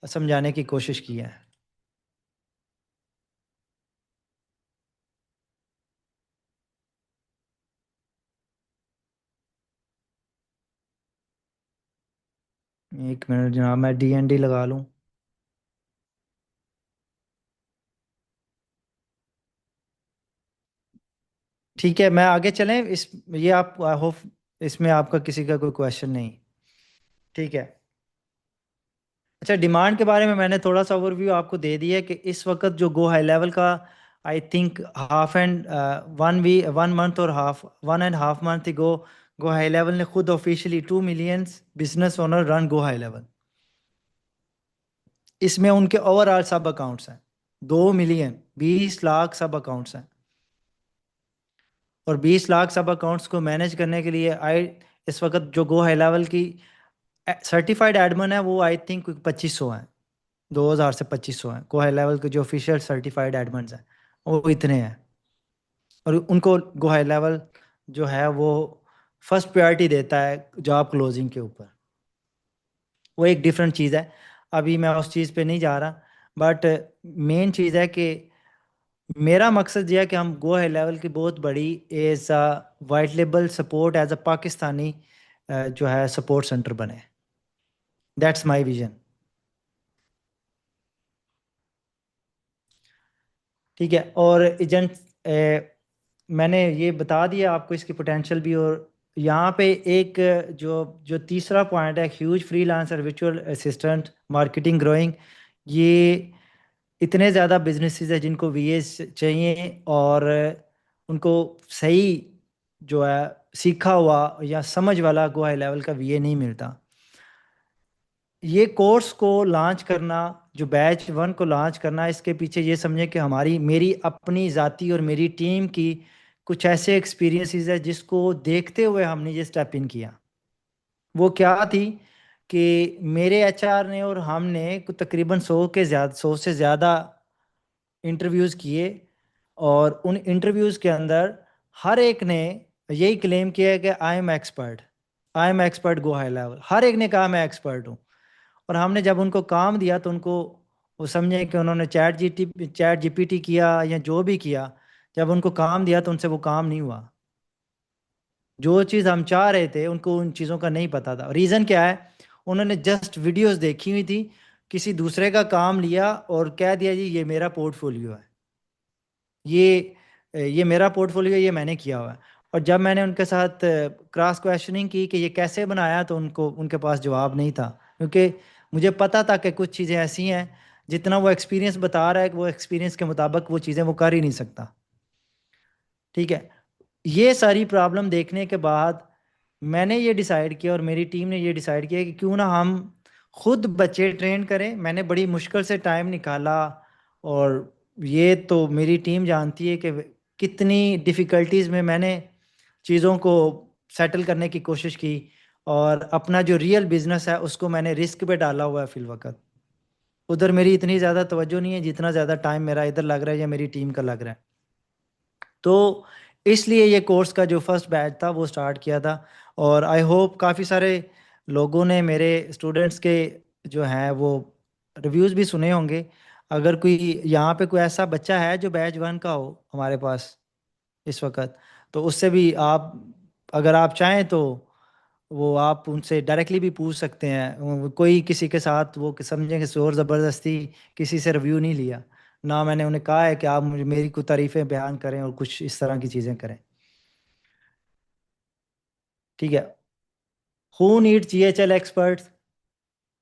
समझाने की कोशिश की है। एक मिनट जनाब, मैं DND लगा लूँ। ठीक है, मैं आगे चलें इस, ये आप आई होप इसमें आपका किसी का कोई क्वेश्चन नहीं। ठीक है। अच्छा, डिमांड के बारे में मैंने थोड़ा सा ओवरव्यू आपको दे दिया है कि इस वक्त जो गो हाई लेवल का, I think half and 1 month और हाफ 1.5 मंथ गो, गो हाई लेवल ने खुद officially 2 million business owner run go high level. इसमें उनके ओवरऑल सब अकाउंट्स हैं 2 मिलियन, 20 लाख सब अकाउंट्स हैं। और 20 लाख सब अकाउंट्स को मैनेज करने के लिए आई, इस वक्त जो गो हाई लेवल की सर्टिफाइड एडमिन है वो आई थिंक 2500 हैं। 2000 से 2500 हैं गो हाई लेवल के जो ऑफिशियल सर्टिफाइड एडमिन्स हैं, वो इतने हैं। और उनको गो हाई लेवल जो है वो फर्स्ट प्रायोरिटी देता है जॉब क्लोजिंग के ऊपर। वो एक डिफरेंट चीज़ है, अभी मैं उस चीज़ पे नहीं जा रहा। बट मेन चीज़ है कि मेरा मकसद यह है कि हम गो हाई लेवल की बहुत बड़ी as a white label support as a Pakistani जो है सपोर्ट सेंटर बने। That's my vision. ठीक है। और एजेंट, मैंने ये बता दिया आपको इसकी पोटेंशियल भी। और यहाँ पे एक जो जो तीसरा पॉइंट है, ह्यूज फ्रीलांसर विचुअल असिस्टेंट मार्केटिंग ग्रोइंग। ये इतने ज़्यादा बिजनेसेस है जिनको VAs चाहिए, और उनको सही जो है सीखा हुआ या समझ वाला गो हाई लेवल का VA नहीं मिलता। ये कोर्स को लॉन्च करना, जो बैच 1 को लॉन्च करना, इसके पीछे ये समझें कि हमारी मेरी अपनी ज़ाती और मेरी टीम की कुछ ऐसे एक्सपीरियंसेस है जिसको देखते हुए हमने ये स्टेप इन किया। वो क्या थी कि मेरे HR ने और हमने कुछ तकरीबन 100 से ज़्यादा इंटरव्यूज़ किए। और उन इंटरव्यूज़ के अंदर हर एक ने यही क्लेम किया है कि I am expert go high level. हर एक ने कहा मैं एक्सपर्ट हूँ। और हमने जब उनको काम दिया तो उनको, वो समझे कि उन्होंने चैट GPT किया या जो भी किया, जब उनको काम दिया तो उनसे वो काम नहीं हुआ। जो चीज़ हम चाह रहे थे उनको उन चीज़ों का नहीं पता था। रीज़न क्या है? उन्होंने जस्ट वीडियोस देखी हुई थी, किसी दूसरे का काम लिया और कह दिया जी ये मेरा पोर्टफोलियो है, ये मेरा पोर्टफोलियो, ये मैंने किया हुआ है। और जब मैंने उनके साथ क्रॉस क्वेश्चनिंग की कि ये कैसे बनाया, तो उनको उनके पास जवाब नहीं था। क्योंकि मुझे पता था कि कुछ चीज़ें ऐसी हैं जितना वो एक्सपीरियंस बता रहा है कि वो एक्सपीरियंस के मुताबिक वो चीज़ें वो कर ही नहीं सकता। ठीक है। ये सारी प्रॉब्लम देखने के बाद मैंने ये डिसाइड किया और मेरी टीम ने ये डिसाइड किया कि क्यों ना हम खुद बच्चे ट्रेन करें। मैंने बड़ी मुश्किल से टाइम निकाला, और ये तो मेरी टीम जानती है कि कितनी डिफ़िकल्टीज़ में मैंने चीज़ों को सेटल करने की कोशिश की। और अपना जो रियल बिजनेस है उसको मैंने रिस्क पे डाला हुआ है फिलवक्त। उधर मेरी इतनी ज़्यादा तवज्जो नहीं है जितना ज़्यादा टाइम मेरा इधर लग रहा है या मेरी टीम का लग रहा है। तो इसलिए ये कोर्स का जो फर्स्ट बैच था वो स्टार्ट किया था। और आई होप काफ़ी सारे लोगों ने, मेरे स्टूडेंट्स के जो हैं वो रिव्यूज़ भी सुने होंगे। अगर कोई यहाँ पे कोई ऐसा बच्चा है जो बैच 1 का हो हमारे पास इस वक्त, तो उससे भी आप, अगर आप चाहें तो वो आप उनसे डायरेक्टली भी पूछ सकते हैं। कोई किसी के साथ वो समझें कि जोर ज़बरदस्ती किसी से रिव्यू नहीं लिया। ना मैंने उन्हें कहा है कि आप मुझे मेरी कुछ तारीफ़ें बयान करें और कुछ इस तरह की चीज़ें करें। ठीक है। हु नीड GHL एक्सपर्ट्स,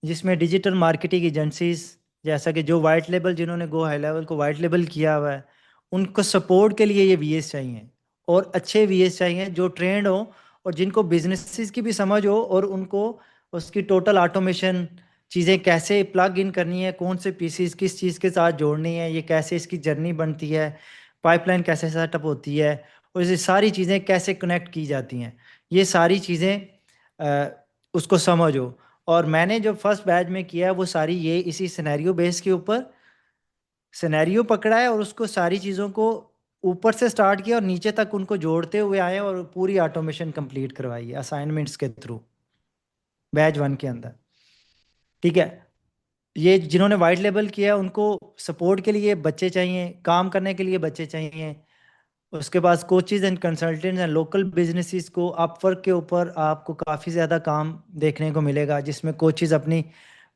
जिसमें डिजिटल मार्केटिंग एजेंसीज, जैसा कि जो वाइट लेबल, जिन्होंने गो हाई लेवल को वाइट लेबल किया हुआ है, उनको सपोर्ट के लिए ये VAs चाहिए। और अच्छे VAs चाहिए जो ट्रेंड हो और जिनको बिजनेसेस की भी समझ हो, और उनको उसकी टोटल ऑटोमेशन चीज़ें कैसे प्लग इन करनी है, कौन से पीसीस किस चीज़ के साथ जोड़नी है, ये कैसे इसकी जर्नी बनती है, पाइपलाइन कैसे सेटअप होती है, और ये सारी चीज़ें कैसे कनेक्ट की जाती हैं, ये सारी चीज़ें उसको समझो। और मैंने जो फर्स्ट बैच में किया है वो सारी ये इसी सिनेरियो बेस के ऊपर सिनेरियो पकड़ा है, और उसको सारी चीज़ों को ऊपर से स्टार्ट किया और नीचे तक उनको जोड़ते हुए आए और पूरी ऑटोमेशन कंप्लीट करवाई है असाइनमेंट्स के थ्रू बैच 1 के अंदर। ठीक है। ये जिन्होंने वाइट लेबल किया है उनको सपोर्ट के लिए बच्चे चाहिए, काम करने के लिए बच्चे चाहिए, उसके बाद coaches and consultants and local businesses को अपवर्क के ऊपर आपको काफ़ी ज़्यादा काम देखने को मिलेगा, जिसमें कोचेज अपनी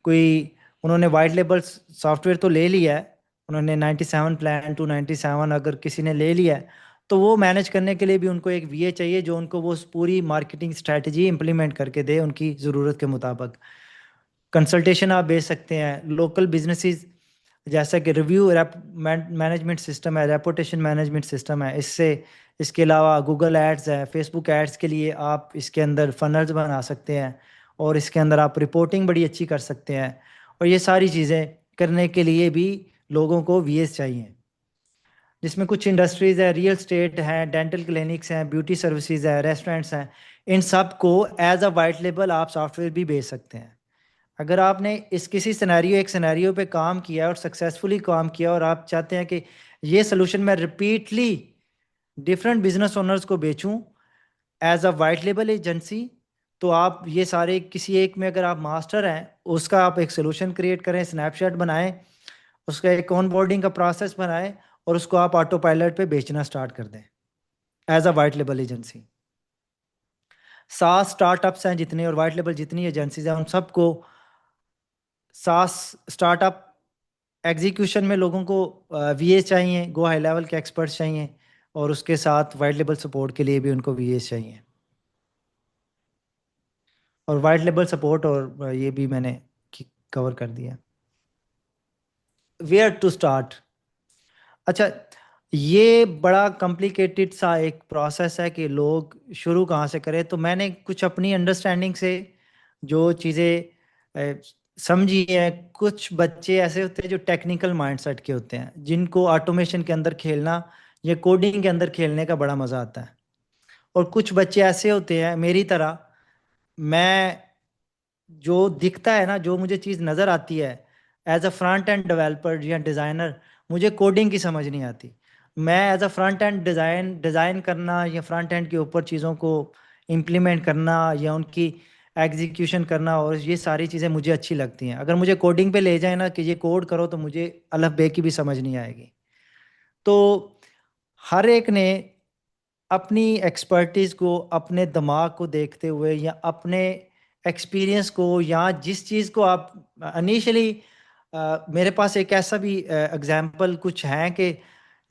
कोई उन्होंने वाइट लेबल सॉफ्टवेयर तो ले लिया है, उन्होंने 97 प्लान टू 97 अगर किसी ने ले लिया है तो वो मैनेज करने के लिए भी उनको एक वीए चाहिए जो उनको वो पूरी मार्केटिंग स्ट्रेटजी इंप्लीमेंट करके दे उनकी ज़रूरत के मुताबिक। कंसल्टेशन आप भेज सकते हैं। लोकल बिजनेसेस जैसा कि रिव्यू मैनेजमेंट सिस्टम है, रेपुटेशन मैनेजमेंट सिस्टम है, इससे इसके अलावा गूगल एड्स है, फेसबुक एड्स के लिए आप इसके अंदर फनल्स बना सकते हैं और इसके अंदर आप रिपोर्टिंग बड़ी अच्छी कर सकते हैं। और ये सारी चीज़ें करने के लिए भी लोगों को वीएस चाहिए, जिसमें कुछ इंडस्ट्रीज़ है, रियल स्टेट है, डेंटल क्लिनिक्स हैं, ब्यूटी सर्विसेज है, रेस्टोरेंट्स हैं। इन सब को एज अ वाइट लेबल आप सॉफ्टवेयर भी बेच सकते हैं। अगर आपने इस किसी सिनेरियो एक सिनेरियो पे काम किया और सक्सेसफुली काम किया और आप चाहते हैं कि ये सोल्यूशन मैं रिपीटली डिफरेंट बिजनेस ओनर्स को बेचूं as a white label agency, तो आप ये सारे किसी एक में अगर आप मास्टर हैं उसका आप एक सोल्यूशन क्रिएट करें, स्नैपशॉट बनाएं, उसका एक ऑनबोर्डिंग का प्रोसेस बनाएं और उसको आप ऑटो पायलट पे बेचना स्टार्ट कर दें as a white label agency. SaaS startups हैं जितने और वाइट लेबल जितनी एजेंसीज हैं उन सबको सास स्टार्टअप एग्जीक्यूशन में लोगों को वीए चाहिए, गो हाई लेवल के एक्सपर्ट्स चाहिए और उसके साथ वाइट लेबल सपोर्ट के लिए भी उनको वीए चाहिए। और वाइट लेबल सपोर्ट और ये भी मैंने कवर कर दिया। Where to start. अच्छा, ये बड़ा कॉम्प्लिकेटेड सा एक प्रोसेस है कि लोग शुरू कहाँ से करें, तो मैंने कुछ अपनी अंडरस्टैंडिंग से जो चीज़ें समझी हैं। कुछ बच्चे ऐसे होते हैं जो टेक्निकल माइंडसेट के होते हैं, जिनको ऑटोमेशन के अंदर खेलना या कोडिंग के अंदर खेलने का बड़ा मज़ा आता है। और कुछ बच्चे ऐसे होते हैं मेरी तरह, मैं जो दिखता है ना, जो मुझे चीज़ नज़र आती है as a front end developer या डिज़ाइनर, मुझे कोडिंग की समझ नहीं आती। मैं as a front end design करना या फ्रंट एंड के ऊपर चीज़ों को इम्प्लीमेंट करना या उनकी एग्जीक्यूशन करना और ये सारी चीज़ें मुझे अच्छी लगती हैं। अगर मुझे कोडिंग पे ले जाए ना कि ये कोड करो, तो मुझे अल्फ बे की भी समझ नहीं आएगी। तो हर एक ने अपनी एक्सपर्टीज़ को, अपने दिमाग को देखते हुए या अपने एक्सपीरियंस को या जिस चीज़ को आप इनिशियली, मेरे पास एक ऐसा भी एग्जांपल कुछ है कि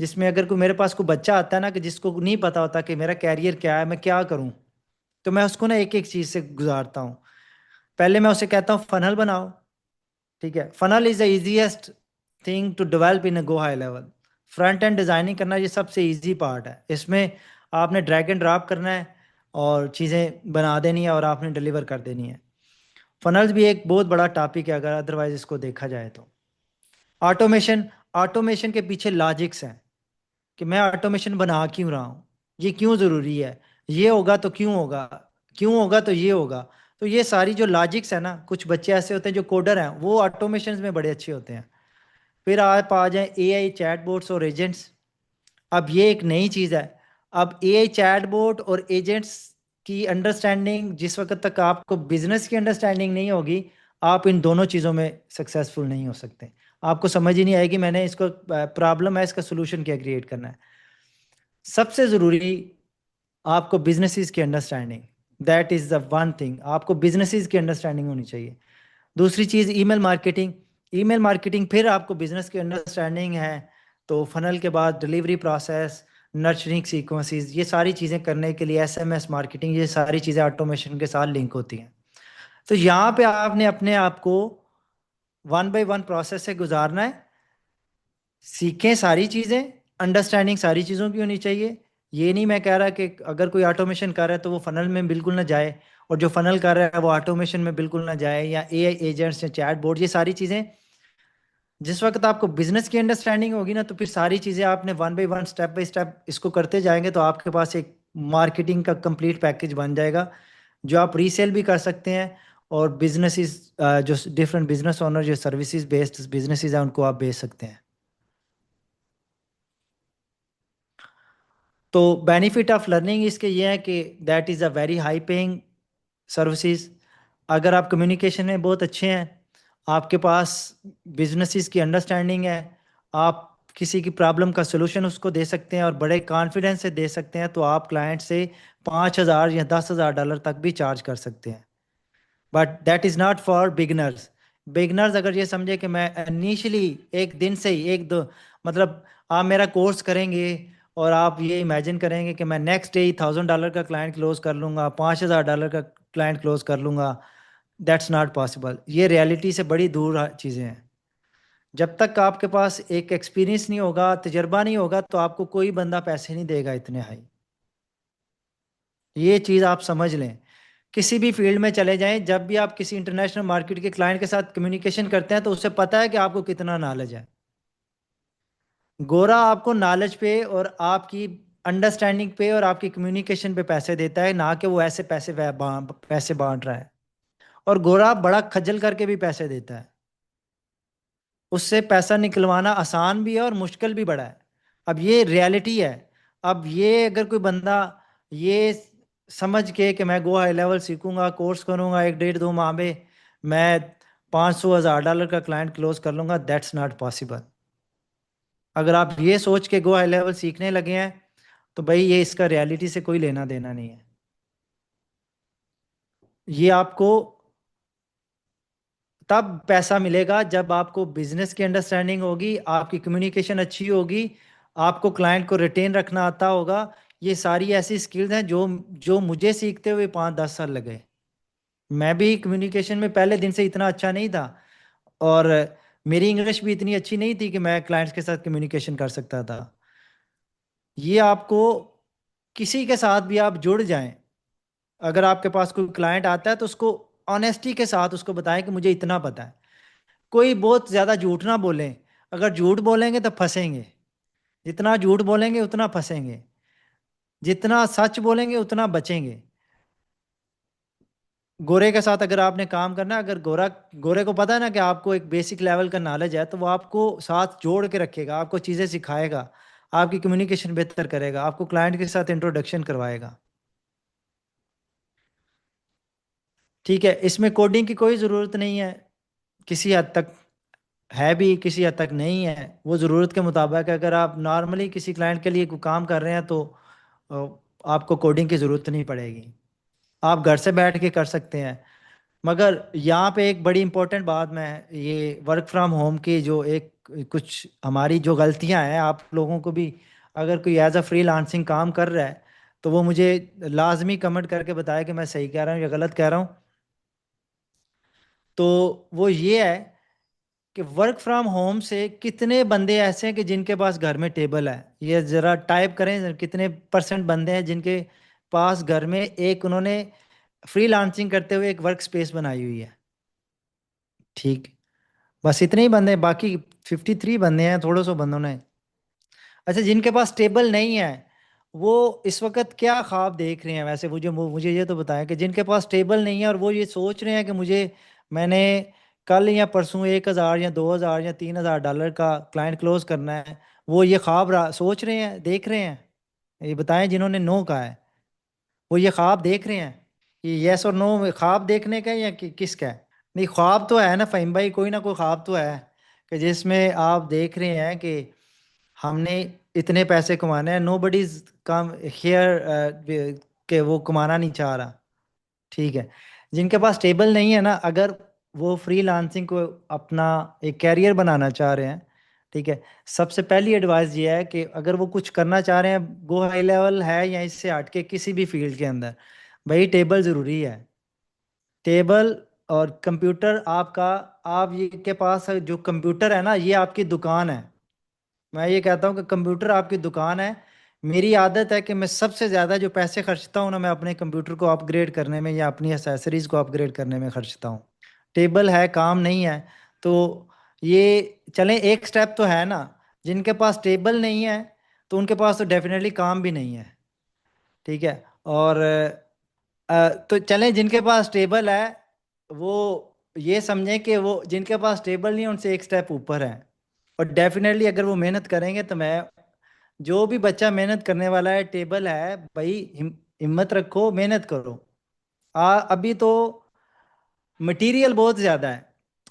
जिसमें अगर कोई मेरे पास कोई बच्चा आता है ना कि जिसको नहीं पता होता कि मेरा कैरियर क्या है, मैं क्या करूं, तो मैं उसको ना एक एक चीज़ से गुजारता हूं। पहले मैं उसे कहता हूँ फनल बनाओ। ठीक है, funnel is the easiest thing to develop in a go high level. Front end designing करना ये सबसे इजी पार्ट है। इसमें आपने ड्रैग एंड ड्रॉप करना है और चीज़ें बना देनी है और आपने डिलीवर कर देनी है। फनल्स भी एक बहुत बड़ा टॉपिक है अगर अदरवाइज इसको देखा जाए तो। ऑटोमेशन, ऑटोमेशन के पीछे लॉजिक्स हैं कि मैं ऑटोमेशन बना क्यों रहा हूँ, ये क्यों ज़रूरी है, ये होगा तो क्यों होगा, क्यों होगा तो ये होगा। तो ये सारी जो लॉजिक्स है ना, कुछ बच्चे ऐसे होते हैं जो कोडर हैं, वो ऑटोमेशन में बड़े अच्छे होते हैं। फिर आप आ जाए एआई चैटबॉट्स और एजेंट्स। अब ये एक नई चीज़ है। अब एआई चैटबॉट और एजेंट्स की अंडरस्टैंडिंग, जिस वक्त तक आपको बिजनेस की अंडरस्टैंडिंग नहीं होगी, आप इन दोनों चीज़ों में सक्सेसफुल नहीं हो सकते। आपको समझ ही नहीं आएगी मैंने इसको प्रॉब्लम है, इसका सोल्यूशन क्या क्रिएट करना है। सबसे ज़रूरी आपको बिजनेसेस की understanding, that is the one thing, आपको बिजनेसेस की अंडरस्टैंडिंग होनी चाहिए। दूसरी चीज़ ईमेल मार्केटिंग। ईमेल मार्केटिंग फिर आपको बिजनेस की अंडरस्टैंडिंग है तो फनल के बाद डिलीवरी प्रोसेस, नर्चरिंग सीक्वेंसेस, ये सारी चीज़ें करने के लिए एसएमएस मार्केटिंग, ये सारी चीज़ें ऑटोमेशन के साथ लिंक होती हैं। तो यहाँ पे आपने अपने आप को वन बाय वन प्रोसेस से गुजारना है। सीखें सारी चीज़ें, अंडरस्टैंडिंग सारी चीज़ों की होनी चाहिए। ये नहीं मैं कह रहा कि अगर कोई ऑटोमेशन कर रहा है तो वो फनल में बिल्कुल ना जाए, और जो फनल कर रहा है वो ऑटोमेशन में बिल्कुल ना जाए, या एआई एजेंट्स या चैट बोर्ड, ये सारी चीज़ें जिस वक्त आपको बिजनेस की अंडरस्टैंडिंग होगी ना, तो फिर सारी चीज़ें आपने one by one step by step इसको करते जाएंगे तो आपके पास एक मार्केटिंग का कंप्लीट पैकेज बन जाएगा जो आप रीसेल भी कर सकते हैं। और बिजनेसेस जो डिफरेंट बिजनेस ओनर जो सर्विसेज बेस्ड बिजनेसेस हैं उनको आप बेच सकते हैं। तो बेनिफिट ऑफ लर्निंग इसके ये है कि that is a very high paying services. अगर आप कम्युनिकेशन में बहुत अच्छे हैं, आपके पास बिजनेसेस की अंडरस्टैंडिंग है, आप किसी की प्रॉब्लम का सोल्यूशन उसको दे सकते हैं और बड़े कॉन्फिडेंस से दे सकते हैं, तो आप क्लाइंट से 5,000 या $10,000 तक भी चार्ज कर सकते हैं। But that is not for beginners. Beginners अगर ये समझे कि मैं इनिशियली एक दिन से ही एक दो, मतलब आप मेरा कोर्स करेंगे और आप ये इमेजिन करेंगे कि मैं नेक्स्ट डे ही $1,000 का क्लाइंट क्लोज कर लूँगा, $5,000 का क्लाइंट क्लोज कर लूँगा, दैट्स नॉट पॉसिबल। ये रियलिटी से बड़ी दूर चीज़ें हैं। जब तक आपके पास एक एक्सपीरियंस नहीं होगा, तजर्बा नहीं होगा, तो आपको कोई बंदा पैसे नहीं देगा इतने हाई। ये चीज़ आप समझ लें। किसी भी फील्ड में चले जाएं, जब भी आप किसी इंटरनेशनल मार्केट के क्लाइंट के साथ कम्युनिकेशन करते हैं तो उसे पता है कि आपको कितना नॉलेज है। गोरा आपको नॉलेज पे और आपकी अंडरस्टैंडिंग पे और आपकी कम्युनिकेशन पे पैसे देता है, ना कि वो ऐसे पैसे बांट रहा है। और गोरा बड़ा खज्जल करके भी पैसे देता है। उससे पैसा निकलवाना आसान भी है और मुश्किल भी बड़ा है। अब ये रियलिटी है। अब ये अगर कोई बंदा ये समझ के कि मैं गो हाई लेवल सीखूंगा, कोर्स करूंगा, एक डेढ़ दो माह में मैं 500,000 का क्लाइंट क्लोज कर लूंगा, दैट्स नॉट पॉसिबल। अगर आप ये सोच के गो हाई लेवल सीखने लगे हैं तो भाई ये इसका रियलिटी से कोई लेना देना नहीं है। ये आपको तब पैसा मिलेगा जब आपको बिजनेस की अंडरस्टैंडिंग होगी, आपकी कम्युनिकेशन अच्छी होगी, आपको क्लाइंट को रिटेन रखना आता होगा। ये सारी ऐसी स्किल्स हैं जो जो मुझे सीखते हुए 5-10 साल लगे। मैं भी कम्युनिकेशन में पहले दिन से इतना अच्छा नहीं था, और मेरी इंग्लिश भी इतनी अच्छी नहीं थी कि मैं क्लाइंट्स के साथ कम्युनिकेशन कर सकता था। ये आपको किसी के साथ भी आप जुड़ जाएं, अगर आपके पास कोई क्लाइंट आता है तो उसको ऑनेस्टी के साथ उसको बताएं कि मुझे इतना पता है। कोई बहुत ज़्यादा झूठ ना बोलें। अगर झूठ बोलेंगे तो फंसेंगे। जितना झूठ बोलेंगे उतना फंसेंगे, जितना सच बोलेंगे उतना बचेंगे। गोरे के साथ अगर आपने काम करना है, अगर गोरे को पता है ना कि आपको एक बेसिक लेवल का नॉलेज है, तो वो आपको साथ जोड़ के रखेगा, आपको चीज़ें सिखाएगा, आपकी कम्युनिकेशन बेहतर करेगा, आपको क्लाइंट के साथ इंट्रोडक्शन करवाएगा। ठीक है, इसमें कोडिंग की कोई ज़रूरत नहीं है। किसी हद तक है भी, किसी हद तक नहीं है। वो ज़रूरत के मुताबिक है। अगर आप नॉर्मली किसी क्लाइंट के लिए कोई काम कर रहे हैं तो आपको कोडिंग की ज़रूरत नहीं पड़ेगी, आप घर से बैठ के कर सकते हैं। मगर यहाँ पे एक बड़ी इंपॉर्टेंट बात, मैं ये वर्क फ्रॉम होम की जो एक कुछ हमारी जो गलतियाँ हैं, आप लोगों को भी अगर कोई एज अ फ्रीलांसिंग काम कर रहा है तो वो मुझे लाजमी कमेंट करके बताए कि मैं सही कह रहा हूँ या गलत कह रहा हूँ। तो वो ये है कि वर्क फ्रॉम होम से कितने बंदे ऐसे हैं कि जिनके पास घर में टेबल है। ये ज़रा टाइप करें, कितने परसेंट बंदे हैं जिनके पास घर में एक उन्होंने फ्रीलांसिंग करते हुए एक वर्क स्पेस बनाई हुई है। ठीक, बस इतने ही बंदे हैं, बाकी 53 बंदे हैं, थोड़े सौ बंदों ने। अच्छा, जिनके पास टेबल नहीं है वो इस वक्त क्या ख्वाब देख रहे हैं? वैसे मुझे ये तो बताएं कि जिनके पास टेबल नहीं है और वो ये सोच रहे हैं कि मैंने कल या परसों 1,000 या 2,000 या $3,000 का क्लाइंट क्लोज करना है, वो ये ख्वाब सोच रहे हैं, देख रहे हैं? ये बताएं जिन्होंने नो कहा है, वो ये ख्वाब देख रहे हैं? ये यस और नो ख्वाब देखने का है या किसका है? नहीं, ख्वाब तो है ना फ़हीम भाई, कोई ना कोई ख्वाब तो है कि जिसमें आप देख रहे हैं कि हमने इतने पैसे कमाने हैं। नो बडी कम हेयर के वो कमाना नहीं चाह रहा। ठीक है, जिनके पास टेबल नहीं है ना, अगर वो फ्रीलांसिंग को अपना एक कैरियर बनाना चाह रहे हैं, ठीक है, सबसे पहली एडवाइस ये है कि अगर वो कुछ करना चाह रहे हैं, गो हाई लेवल है या इससे हट के किसी भी फील्ड के अंदर, भाई टेबल ज़रूरी है। टेबल और कंप्यूटर आपका, आप ये के पास जो कंप्यूटर है ना, ये आपकी दुकान है। मैं ये कहता हूँ कि कंप्यूटर आपकी दुकान है। मेरी आदत है कि मैं सबसे ज़्यादा जो पैसे खर्चता हूँ ना, मैं अपने कंप्यूटर को अपग्रेड करने में या अपनी एसेसरीज़ को अपग्रेड करने में खर्चता हूँ। टेबल है, काम नहीं है, तो ये चलें, एक स्टेप तो है ना। जिनके पास टेबल नहीं है तो उनके पास तो डेफिनेटली काम भी नहीं है। ठीक है, और तो चलें, जिनके पास टेबल है वो ये समझें कि वो जिनके पास टेबल नहीं है उनसे एक स्टेप ऊपर है। और डेफिनेटली अगर वो मेहनत करेंगे तो मैं, जो भी बच्चा मेहनत करने वाला है, टेबल है भाई, हिम्मत रखो, मेहनत करो। अभी तो मटेरियल बहुत ज़्यादा है,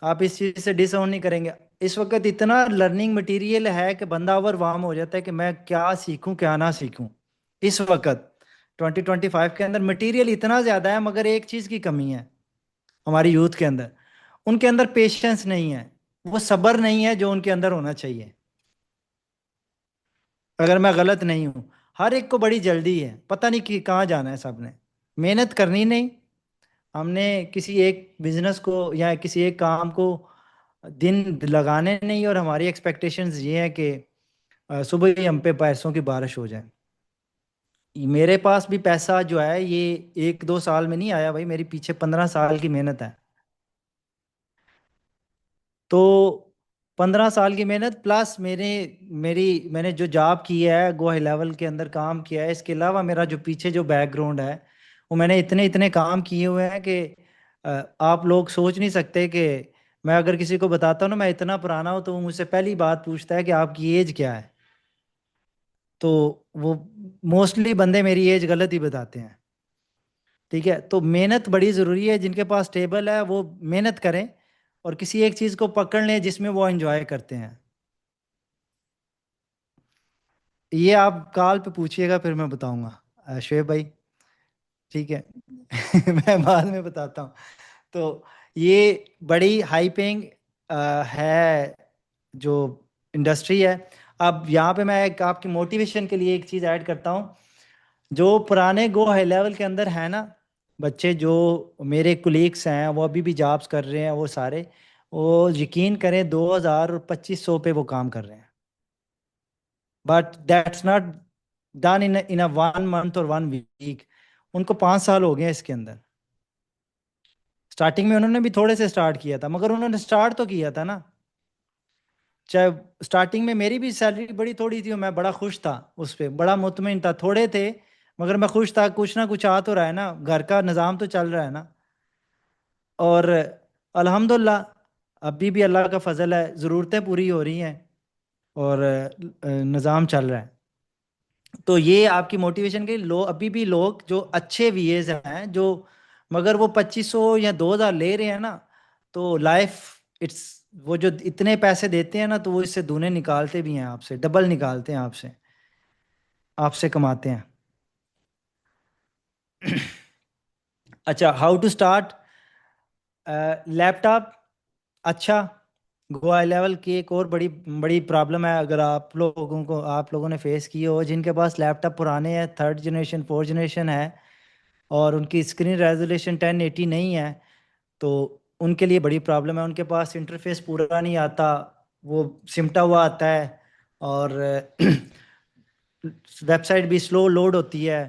आप इस चीज़ से डिसऑन नहीं करेंगे। इस वक्त इतना लर्निंग मटेरियल है कि बंदा ओवरवार्म हो जाता है कि मैं क्या सीखूं क्या ना सीखूं। इस वक्त 2025 के अंदर मटेरियल इतना ज़्यादा है, मगर एक चीज़ की कमी है हमारी यूथ के अंदर। उनके अंदर पेशेंस नहीं है, वो सब्र नहीं है जो उनके अंदर होना चाहिए। अगर मैं गलत नहीं हूँ, हर एक को बड़ी जल्दी है, पता नहीं कि कहाँ जाना है सबने। मेहनत करनी नहीं। हमने किसी एक बिजनेस को या किसी एक काम को दिन लगाने नहीं, और हमारी एक्सपेक्टेशंस ये है कि सुबह ही हम पे पैसों की बारिश हो जाए। मेरे पास भी पैसा जो है ये 1-2 साल में नहीं आया भाई, मेरी पीछे 15 साल की मेहनत है। तो 15 साल की मेहनत प्लस मेरे मेरी मैंने जो जॉब की है, गो हाई लेवल के अंदर काम किया है, इसके अलावा मेरा जो पीछे जो बैकग्राउंड है, वो मैंने इतने इतने काम किए हुए हैं कि आप लोग सोच नहीं सकते कि मैं अगर किसी को बताता हूँ ना मैं इतना पुराना हूँ, तो वो मुझसे पहली बात पूछता है कि आपकी एज क्या है। तो वो मोस्टली बंदे मेरी एज गलत ही बताते हैं। ठीक है, तो मेहनत बड़ी ज़रूरी है। जिनके पास टेबल है वो मेहनत करें और किसी एक चीज़ को पकड़ लें जिसमें वो एंजॉय करते हैं। ये आप कॉल पे पूछिएगा फिर मैं बताऊंगा शुएब भाई। ठीक है। मैं बाद में बताता हूँ। तो ये बड़ी हाई पेइंग है जो इंडस्ट्री है। अब यहाँ पे मैं एक आपकी मोटिवेशन के लिए एक चीज़ ऐड करता हूँ। जो पुराने गो हाई लेवल के अंदर है ना बच्चे, जो मेरे कुलीग्स हैं वो अभी भी जॉब्स कर रहे हैं, वो सारे, वो यकीन करें 2000 और 2500 पे वो काम कर रहे हैं। But that's not done in a 1 month और 1 वीक। उनको 5 साल हो गए हैं इसके अंदर। स्टार्टिंग में उन्होंने भी थोड़े से स्टार्ट किया था, मगर उन्होंने स्टार्ट तो किया था ना। चाहे स्टार्टिंग में मेरी भी सैलरी बड़ी थोड़ी थी और मैं बड़ा खुश था, उस पर बड़ा मुतमिन था। थोड़े थे मगर मैं खुश था, कुछ ना कुछ आ तो रहा है ना, घर का निज़ाम तो चल रहा है ना। और अल्हम्दुलिल्लाह अभी भी अल्लाह का फजल है, ज़रूरतें पूरी हो रही हैं और निज़ाम चल रहा है। तो ये आपकी मोटिवेशन के लिए अभी भी लोग जो अच्छे वीएज हैं, जो मगर वो 2500 या 2000 ले रहे हैं ना, तो लाइफ इट्स, वो जो इतने पैसे देते हैं ना तो वो इससे दूने निकालते भी हैं, आपसे डबल निकालते हैं, आपसे आपसे कमाते हैं। अच्छा, हाउ टू स्टार्ट लैपटॉप। अच्छा, गोवा लेवल की एक और बड़ी बड़ी प्रॉब्लम है, अगर आप लोगों ने फेस की हो, जिनके पास लैपटॉप पुराने हैं, 3rd जनरेशन 4th जनरेशन है, और उनकी स्क्रीन रेजोल्यूशन 1080 नहीं है, तो उनके लिए बड़ी प्रॉब्लम है। उनके पास इंटरफेस पूरा नहीं आता, वो सिमटा हुआ आता है, और वेबसाइट भी स्लो लोड होती है।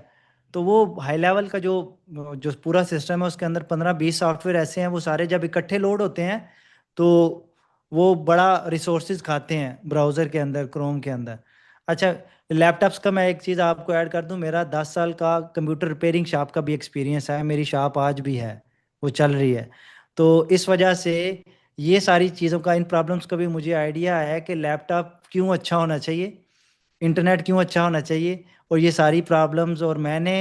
तो वो हाई लेवल का जो जो पूरा सिस्टम है उसके अंदर 15-20 सॉफ्टवेयर ऐसे हैं, वो सारे जब इकट्ठे लोड होते हैं तो वो बड़ा रिसोर्सेज खाते हैं ब्राउज़र के अंदर, क्रोम के अंदर। अच्छा, लैपटॉप्स का मैं एक चीज़ आपको ऐड कर दूं, मेरा 10 साल का कंप्यूटर रिपेयरिंग शॉप का भी एक्सपीरियंस है, मेरी शॉप आज भी है, वो चल रही है। तो इस वजह से ये सारी चीज़ों का, इन प्रॉब्लम्स का भी मुझे आइडिया है कि लैपटॉप क्यों अच्छा होना चाहिए, इंटरनेट क्यों अच्छा होना चाहिए, और ये सारी प्रॉब्लम्स। और मैंने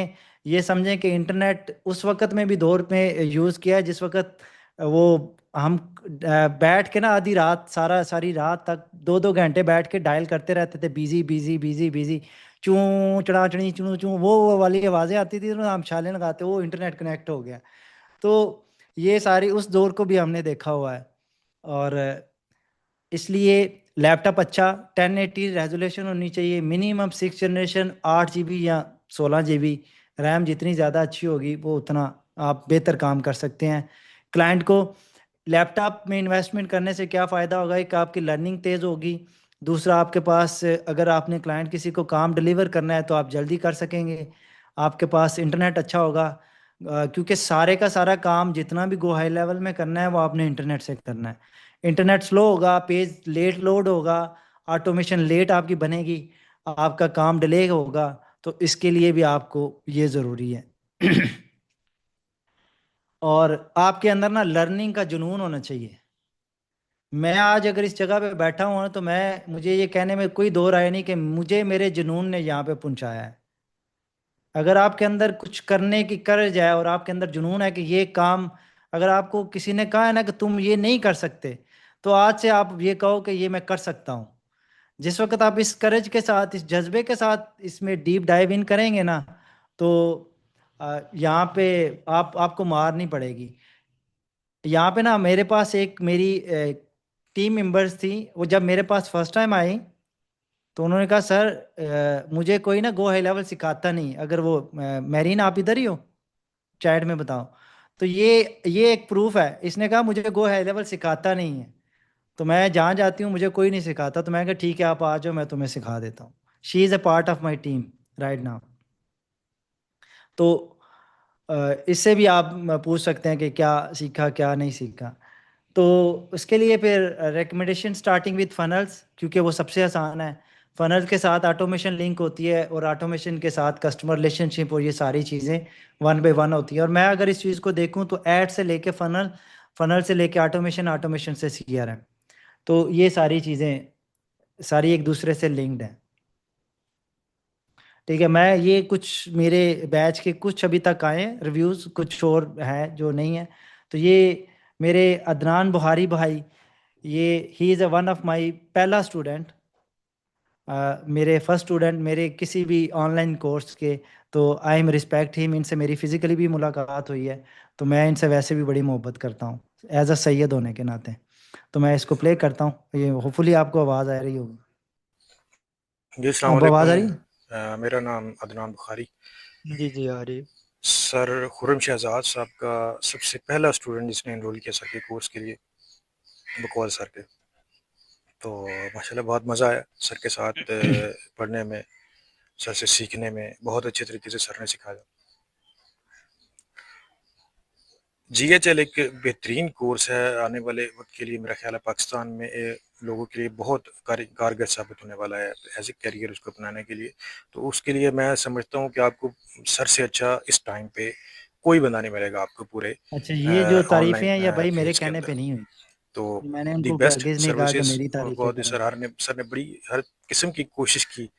ये समझें कि इंटरनेट उस वक्त में भी दौर में यूज़ किया है जिस वक्त वो हम बैठ के ना आधी रात, सारी रात तक 2-2 घंटे बैठ के डायल करते रहते थे, बिजी बिजी बिजी बिजी, चूं चढ़ाचड़ी चूं चूं, वो वाली आवाज़ें आती थी, तो हम छाले लगाते, वो इंटरनेट कनेक्ट हो गया। तो ये सारी उस दौर को भी हमने देखा हुआ है। और इसलिए लैपटॉप अच्छा 1080 रेजोल्यूशन होनी चाहिए, मिनिमम 6th जनरेशन, 8 GB या 16 GB रैम। जितनी ज़्यादा अच्छी होगी वो उतना आप बेहतर काम कर सकते हैं। क्लाइंट को लैपटॉप में इन्वेस्टमेंट करने से क्या फ़ायदा होगा, एक आपकी लर्निंग तेज़ होगी, दूसरा आपके पास अगर आपने क्लाइंट किसी को काम डिलीवर करना है तो आप जल्दी कर सकेंगे, आपके पास इंटरनेट अच्छा होगा। क्योंकि सारे का सारा काम जितना भी गो हाई लेवल में करना है वो आपने इंटरनेट से करना है। इंटरनेट स्लो होगा, पेज लेट लोड होगा, ऑटोमेशन लेट आपकी बनेगी, आपका काम डिले होगा। तो इसके लिए भी आपको ये ज़रूरी है। और आपके अंदर ना लर्निंग का जुनून होना चाहिए। मैं आज अगर इस जगह पे बैठा हूँ ना, तो मुझे ये कहने में कोई दो राय नहीं कि मुझे मेरे जुनून ने यहाँ पे पहुँचाया है। अगर आपके अंदर कुछ करने की कर्ज है और आपके अंदर जुनून है कि ये काम, अगर आपको किसी ने कहा है ना कि तुम ये नहीं कर सकते, तो आज से आप ये कहो कि ये मैं कर सकता हूँ। जिस वक्त आप इस करेज के साथ, इस जज्बे के साथ इसमें डीप डाइव इन करेंगे ना, तो यहाँ पे आपको मार नहीं पड़ेगी। यहाँ पे ना मेरे पास एक मेरी टीम मेंबर्स थी, वो जब मेरे पास फर्स्ट टाइम आई तो उन्होंने कहा सर मुझे कोई ना गो हाई लेवल सिखाता नहीं। अगर वो मैरीन आप इधर ही हो, चैट में बताओ। तो ये एक प्रूफ है। इसने कहा मुझे गो हाई लेवल सिखाता नहीं है, तो मैं जहाँ जाती हूँ मुझे कोई नहीं सिखाता, तो मैं कहा ठीक है आप आ जाओ, मैं तुम्हें सिखा देता हूँ। She is a part of my team right now. तो इससे भी आप पूछ सकते हैं कि क्या सीखा क्या नहीं सीखा। तो उसके लिए फिर रिकमेंडेशन स्टार्टिंग विद फनल्स, क्योंकि वो सबसे आसान है। फनल के साथ ऑटोमेशन लिंक होती है, और ऑटोमेशन के साथ कस्टमर रिलेशनशिप, और ये सारी चीज़ें वन बाय वन होती है। और मैं अगर इस चीज़ को देखूं तो ऐड से लेके फनल, फनल से लेके ऑटोमेशन, ऑटोमेशन से CRM, तो ये सारी चीज़ें सारी एक दूसरे से लिंक्ड हैं। ठीक है, मैं ये कुछ मेरे बैच के कुछ अभी तक आए हैं रिव्यूज़, कुछ और हैं जो नहीं है। तो ये मेरे अदनान बुहारी भाई, ये he is a one of my पहला स्टूडेंट, मेरे फर्स्ट स्टूडेंट मेरे किसी भी ऑनलाइन कोर्स के। तो आई एम रिस्पेक्ट हिम, इनसे मेरी फ़िज़िकली भी मुलाकात हुई है, तो मैं इनसे वैसे भी बड़ी मोहब्बत करता हूँ एज अ सैयद होने के नाते। तो मैं इसको प्ले करता हूँ, ये होपफुली आपको आवाज़ आ रही होगी। जी अस्सलाम अब आवाज़ वालेकुम। आ रही है? मेरा नाम अदनान बुखारी। जी जी आ रही है। सर खुर्रम शहजाद साहब का सबसे पहला स्टूडेंट जिसने एनरोल किया सर के कोर्स के लिए बकौल सर के। तो माशाल्लाह बहुत मज़ा आया सर के साथ पढ़ने में, सर से सीखने में। बहुत अच्छे तरीके से सर ने सिखाया। GHL एक बेहतरीन कोर्स है। आने वाले वक्त के लिए मेरा ख्याल है पाकिस्तान में लोगों के लिए बहुत कारगर साबित होने वाला है एज ए करियर उसको अपनाने के लिए। तो उसके लिए मैं समझता हूँ कि आपको सर से अच्छा इस टाइम पे कोई बंदा नहीं मिलेगा आपको पूरे अच्छा, ये जो तारीफ़ें ऑनलाइन हैं या भाई मेरे फील्ड्स के कहने अंदर। पे नहीं हुई? तो मैंने दी उनको बेस्ट हरगिज़ नहीं कहा कि सर्विसेज। मेरी और तारीफ़ें बहुत ही करें। सर ने बड़ी हर किस्म की कोशिश की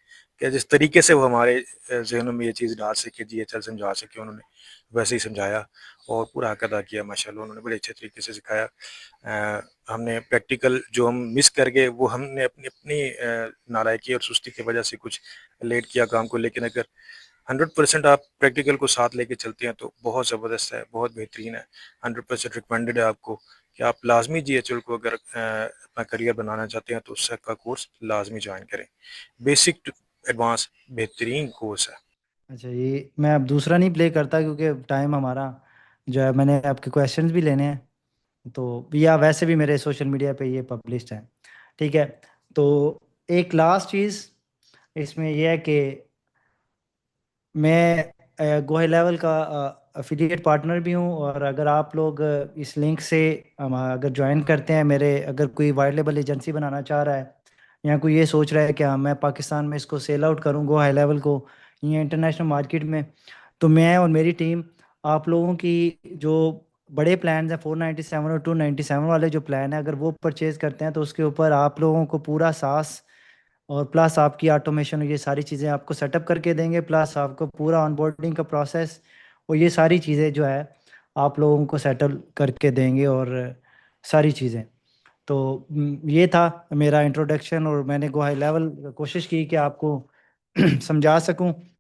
कि जिस तरीके से वो हमारे जहनों में ये चीज़ डाल सके, GHL समझा सके, उन्होंने वैसे ही समझाया और पूरा हक अदा किया। माशाल्लाह उन्होंने बड़े अच्छे तरीके से सिखाया। हमने प्रैक्टिकल जो हम मिस कर गए वो हमने अपनी अपनी नालायकी और सुस्ती की वजह से कुछ लेट किया काम को। लेकिन अगर 100% आप प्रैक्टिकल को साथ लेके चलते हैं तो बहुत ज़बरदस्त है, बहुत बेहतरीन है। 100% रिकमेंडेड है आपको कि आप लाजमी GHL को अगर अपना करियर बनाना चाहते हैं तो उस का कोर्स लाजमी ज्वाइन करें। बेसिक टू एडवांस बेहतरीन कोर्स है। अच्छा, ये मैं अब दूसरा नहीं प्ले करता क्योंकि टाइम हमारा जो है, मैंने आपके क्वेश्चंस भी लेने हैं, तो या वैसे भी मेरे सोशल मीडिया पे ये पब्लिश्ड है। ठीक है, तो एक लास्ट चीज़ इसमें यह है कि मैं गोहे लेवल का अफिलिएट पार्टनर भी हूँ, और अगर आप लोग इस लिंक से अगर ज्वाइन करते हैं मेरे, अगर कोई वाइट लेवल एजेंसी बनाना चाह रहा है, या कोई ये सोच रहा है कि हाँ मैं पाकिस्तान में इसको सेल आउट करूँ गो हाई लेवल को या इंटरनेशनल मार्केट में, तो मैं और मेरी टीम आप लोगों की जो बड़े प्लान हैं 497 और 297 वाले जो प्लान है, अगर वो परचेज़ करते हैं तो उसके ऊपर आप लोगों को पूरा सास और प्लस आपकी ऑटोमेशन, ये सारी चीज़ें आपको सेटअप करके देंगे, प्लस आपको पूरा ऑनबोर्डिंग का प्रोसेस और ये सारी चीज़ें जो है आप लोगों को सेटल करके देंगे, और सारी चीज़ें। तो ये था मेरा इंट्रोडक्शन, और मैंने गो हाई लेवल कोशिश की कि आपको समझा सकूं